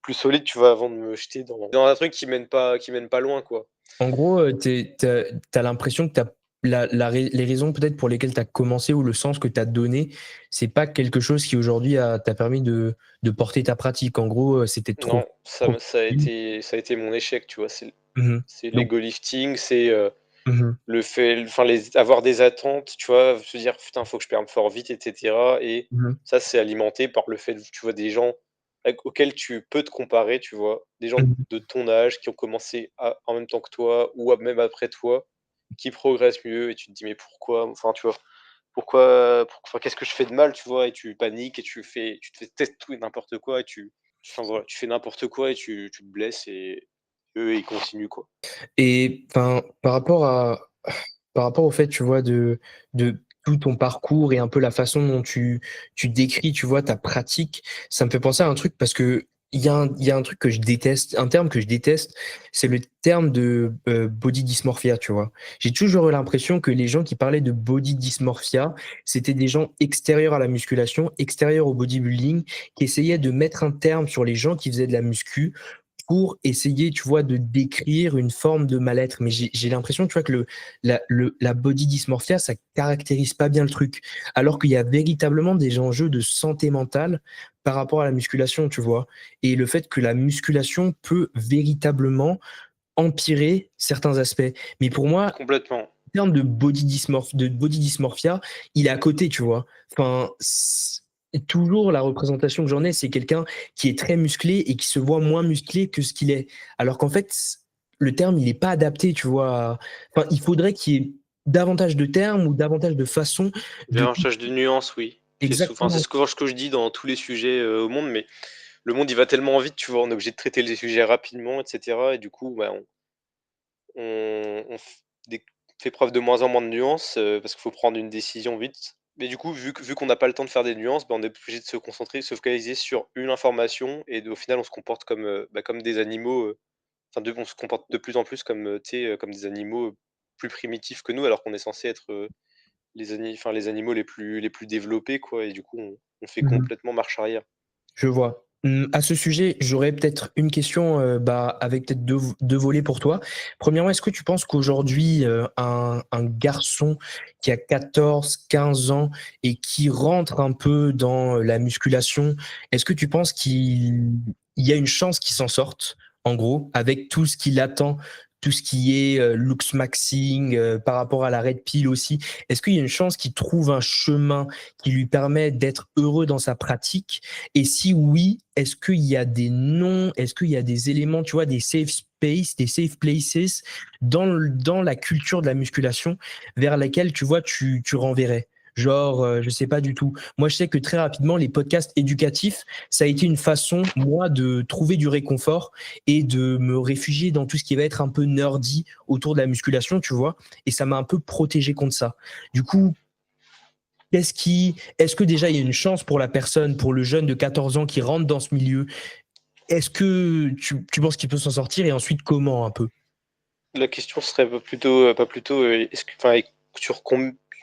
plus solides, tu vois? Avant de me jeter dans un truc qui mène pas loin, quoi. En gros, tu as l'impression que tu les raisons peut-être pour lesquelles tu as commencé ou le sens que tu as donné, c'est pas quelque chose qui aujourd'hui t'a permis de porter ta pratique. En gros, c'était trop Non, trop facile. ça a été mon échec, tu vois? Mmh. C'est Donc l'ego lifting, c'est, mmh. le fait enfin les avoir des attentes, tu vois? Se dire: «Putain, faut que je performe fort vite» et cetera et Mmh. ça, c'est alimenté par le fait, tu vois, des gens auxquels tu peux te comparer, tu vois? Des gens Mmh. de ton âge qui ont commencé en même temps que toi ou même après toi, qui progressent mieux et tu te dis: «Mais pourquoi?» Enfin, tu vois? Enfin, qu'est-ce que je fais de mal, tu vois? Et tu paniques et tu te fais tester tout et n'importe quoi et enfin voilà, tu fais n'importe quoi et tu te blesses et eux, ils continuent, quoi. Et enfin, par rapport au fait, tu vois, de tout ton parcours et un peu la façon dont tu décris, tu vois, ta pratique, ça me fait penser à un truc parce que il y a un truc que je déteste, un terme que je déteste, c'est le terme de, body dysmorphia, tu vois? J'ai toujours eu l'impression que les gens qui parlaient de body dysmorphia, c'était des gens extérieurs à la musculation, extérieurs au bodybuilding, qui essayaient de mettre un terme sur les gens qui faisaient de la muscu pour essayer, tu vois, de décrire une forme de mal-être. Mais j'ai l'impression, tu vois, que la body dysmorphia, ça caractérise pas bien le truc. Alors qu'il y a véritablement des enjeux de santé mentale par rapport à la musculation, tu vois. Et le fait que la musculation peut véritablement empirer certains aspects. Mais pour moi, Complètement. le terme de body dysmorphia, il est à côté, tu vois. Enfin, toujours la représentation que j'en ai, c'est quelqu'un qui est très musclé et qui se voit moins musclé que ce qu'il est. Alors qu'en fait, le terme, il est pas adapté, tu vois. Enfin, il faudrait qu'il y ait davantage de termes ou davantage de façons de Déhanchage de nuances, oui. C'est exactement. souvent ce que je dis dans tous les sujets, au monde, mais le monde, il va tellement vite, tu vois? On est obligé de traiter les sujets rapidement et cetera et du coup, bah, on f des fait preuve de moins en moins de nuances, parce qu'il faut prendre une décision vite. Mais du coup, vu qu'on n'a pas le temps de faire des nuances, bah, on est obligé de se concentrer, de se focaliser sur une information et au final, on se comporte comme, bah, comme des animaux, enfin, on se comporte de plus en plus comme, tu sais, comme des animaux plus primitifs que nous, alors qu'on est censé être, les animaux les plus développés, quoi et du coup, on fait Mmh. complètement marche arrière. Je vois. À ce sujet, j'aurais peut-être une question, avec peut-être 2 volets pour toi. Premièrement, est-ce que tu penses qu'aujourd'hui, un garçon qui a 14, 15 ans et qui rentre un peu dans la musculation, est-ce que tu penses qu'il y a une chance qu'il s'en sorte, en gros, avec tout ce qui l'attend, tout ce qui est, looks maxing, par rapport à la red pill aussi? Est-ce qu'il y a une chance qu'il trouve un chemin qui lui permet d'être heureux dans sa pratique? Et si oui, est-ce qu'il y a des noms, est-ce qu'il y a des éléments, tu vois, des safe space, des safe places dans la culture de la musculation vers laquelle, tu vois, tu renverrais? Genre, je sais pas du tout. Moi, je sais que très rapidement, les podcasts éducatifs, ça a été une façon, moi, de trouver du réconfort et de me réfugier dans tout ce qui va être un peu nerdy autour de la musculation, tu vois. Et ça m'a un peu protégé contre ça. Du coup, est-ce que déjà il y a une chance pour la personne, pour le jeune de 14 ans qui rentre dans ce milieu? Est-ce que tu penses qu'il peut s'en sortir et ensuite comment un peu? La question serait pas plutôt, est-ce que enfin,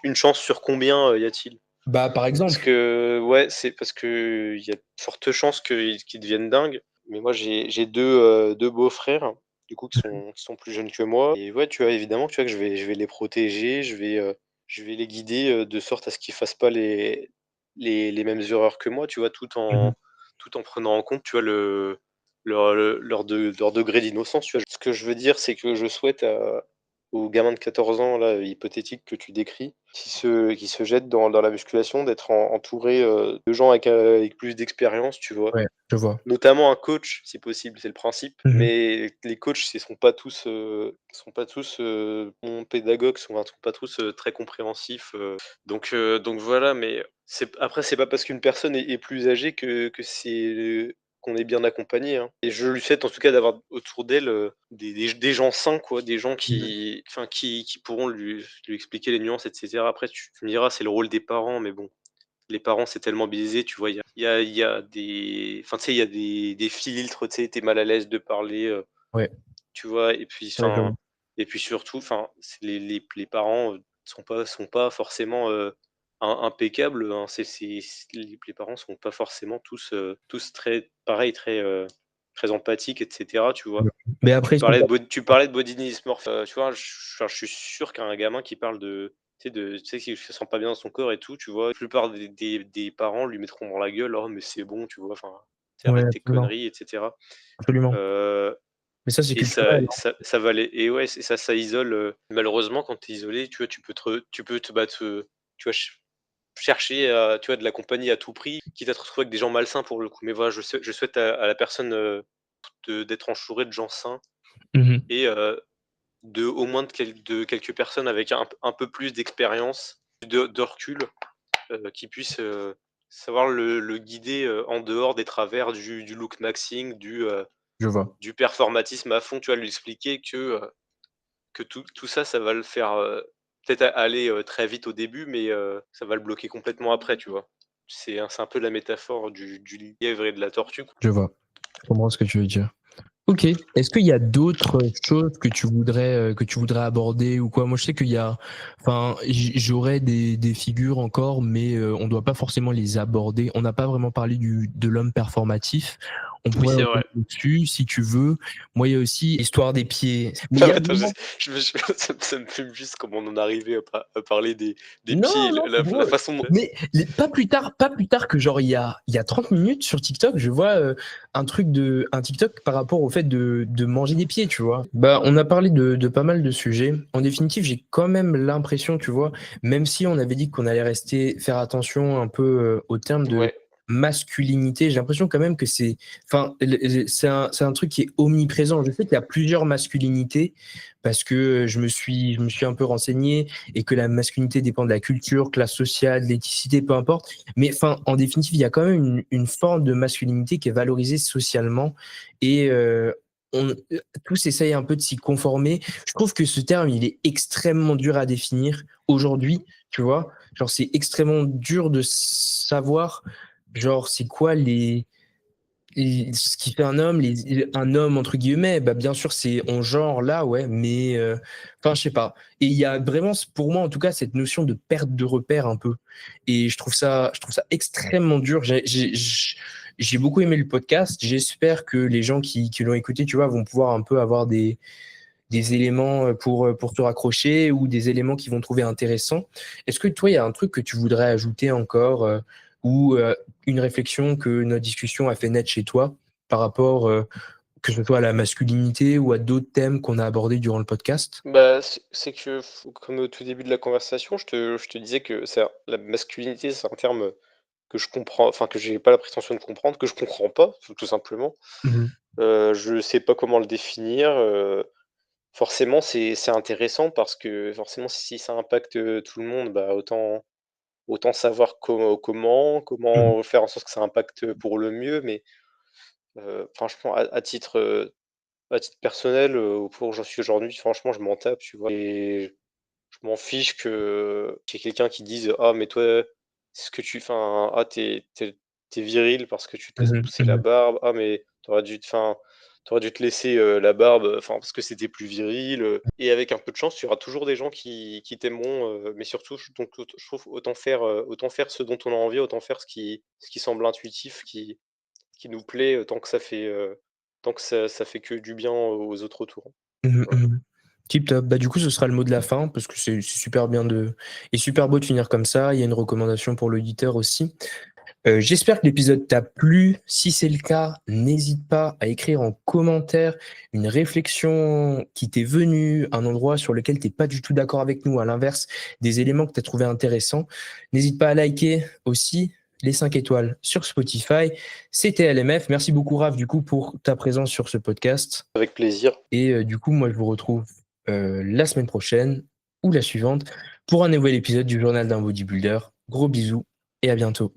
une chance sur combien, y a-t-il? Bah, par Parce exemple. que ouais, c'est parce qu'il y a de fortes chances qu'ils deviennent dingues, mais moi j'ai 2 beaux-frères, du coup, qui sont plus jeunes que moi et ouais, tu vois, évidemment, tu vois, que je vais les protéger, je vais les guider, de sorte à ce qu'ils fassent pas les mêmes erreurs que moi, tu vois? Mmh mh. Tout en prenant en compte, tu vois, leur degré d'innocence, tu vois? Ce que je veux dire, c'est que je souhaite au gamin de 14 ans là, hypothétique que tu décris, qui se jette dans la musculation, d'être entouré, de gens avec plus d'expérience, tu vois? Ouais, je vois. Notamment un coach si possible, c'est le principe, Mmh. mais les coachs, ils sont pas tous, bons pédagogues, sont pas tous, très compréhensifs, donc voilà, mais c'est pas parce qu'une personne est plus âgée que c'est qu'on est bien accompagné, hein, et je lui souhaite en tout cas d'avoir autour d'elle, des gens sains quoi, des gens Mmh. qui pourront lui expliquer les nuances et cetera. Après tu me diras, c'est le rôle des parents, mais bon, les parents, c'est tellement biaisé, tu vois? Il y a des enfin, tu sais, il y a des filtres, tu sais, tu es mal à l'aise de parler, Ouais, tu vois? Et puis ouais, je vois. surtout, enfin, c'est les parents, sont pas forcément, impeccables, hein. Les parents sont pas forcément tous très pareils, très empathiques et cetera, tu vois? Mmh. Mais Tu après, ils sont parlais de pas bod tu parlais de body dysmorph, tu vois? Je suis sûr qu'un gamin qui parle tu sais, qui se sent pas bien dans son corps et tout, tu vois? La plupart des parents lui mettront dans la gueule: «Oh mais c'est bon», tu vois? Enfin, tu sais: ouais, «Arrête tes absolument, conneries» et cetera. absolument. Heu Mais ça, c'est et ça culturel, hein. ça va les et ouais, c'est ça, ça isole, malheureusement quand tu es isolé, tu vois, tu peux tu vois, chercher, tu vois, de la compagnie à tout prix, quitte à te retrouver avec des gens malsains pour le coup. Mais voilà, je souhaite à la personne, d'être entourée de gens sains Mmh mh. et au moins de quelques personnes avec un peu plus d'expérience, de recul, qui puissent, savoir le guider, en dehors des travers du look maxing, Je vois. du performatisme à fond, tu vois? Lui expliquer que tout ça, ça va le faire, peut-être aller, très vite au début, mais ça va le bloquer complètement après, tu vois? C'est un peu la métaphore du lièvre et de la tortue, quoi. Je vois. Je comprends ce que tu veux dire. OK. Est-ce qu'il y a d'autres choses que tu voudrais aborder ou quoi? Moi, je sais qu'il y a enfin, j'aurais des figures encore, mais on doit pas forcément les aborder. On n'a pas vraiment parlé de l'homme performatif. On Oui, pourrait c'est revenir vrai. dessus si tu veux. Moi, il y a aussi l'histoire des pieds. Mais il Non, y mais a attends, vraiment ça me fume juste comment on en est arrivé à parler des pieds non, et non, c'est la drôle. façon dont Mais pas plus tard que genre il y a 30 minutes sur TikTok, je vois un TikTok par rapport au fait de manger des pieds, tu vois. Bah, on a parlé de pas mal de sujets. En définitive, j'ai quand même l'impression, tu vois, même si on avait dit qu'on allait faire attention un peu aux termes de ouais, masculinité, j'ai l'impression quand même que enfin, c'est un truc qui est omniprésent. Je sais qu'il y a plusieurs masculinités parce que je me suis un peu renseigné et que la masculinité dépend de la culture, classe sociale, l'éthicité, peu importe. Mais enfin, en définitive, il y a quand même une forme de masculinité qui est valorisée socialement et tous essayent un peu de s'y conformer. Je trouve que ce terme, il est extrêmement dur à définir aujourd'hui, tu vois. Genre, c'est extrêmement dur de savoir, genre, c'est quoi ce qui fait un homme, un homme entre guillemets, bah bien sûr c'est en genre là, ouais, mais enfin je sais pas. Et il y a vraiment, pour moi en tout cas, cette notion de perte de repère un peu. Et je trouve ça extrêmement dur. J'ai beaucoup aimé le podcast. J'espère que les gens qui l'ont écouté, tu vois, vont pouvoir un peu avoir des éléments pour te raccrocher ou des éléments qu'ils vont trouver intéressants. Est-ce que toi, il y a un truc que tu voudrais ajouter encore ou une réflexion que notre discussion a fait naître chez toi par rapport, que ce soit à la masculinité ou à d'autres thèmes qu'on a abordés durant le podcast? bah, c'est que comme au tout début de la conversation, je te disais que c'est la masculinité, c'est un terme, que je comprends enfin, que j'ai pas la prétention de comprendre, que je comprends pas, tout simplement. Mmh. Je sais pas comment le définir, forcément c'est intéressant parce que forcément si ça impacte, tout le monde, bah, autant savoir Mmh. comment faire en sorte que ça impacte, pour le mieux. Mais, franchement à titre personnel, au point où j'en suis aujourd'hui, franchement je m'en tape, tu vois? Et je m'en fiche qu'il y ait quelqu'un qui dise: «Ah mais toi, ce que tu enfin, ah tu es viril parce que tu te laisses Mmh pousser la mh. barbe. Ah mais tu aurais dû te laisser, la barbe, enfin parce que c'était plus viril», et avec un peu de chance, il y aura toujours des gens qui t'aimeront, mais surtout je trouve autant faire ce dont on a envie, autant faire ce qui semble intuitif, qui nous plaît, tant que ça fait que du bien aux autres autour. Mmh Voilà. mh. Tip top. Bah, du coup, ce sera le mot de la fin parce que c'est super bien et super beau de finir comme ça. Il y a une recommandation pour l'auditeur aussi. J'espère que l'épisode t'a plu. Si c'est le cas, n'hésite pas à écrire en commentaire une réflexion qui t'est venue, un endroit sur lequel tu n'es pas du tout d'accord avec nous, à l'inverse, des éléments que tu as trouvé intéressants. N'hésite pas à liker aussi les 5 étoiles sur Spotify. C'était LMF. Merci beaucoup, Raph, du coup, pour ta présence sur ce podcast. Avec plaisir. Et du coup, moi, je vous retrouve la semaine prochaine ou la suivante pour un nouvel épisode du Journal d'un bodybuilder. Gros bisous et à bientôt.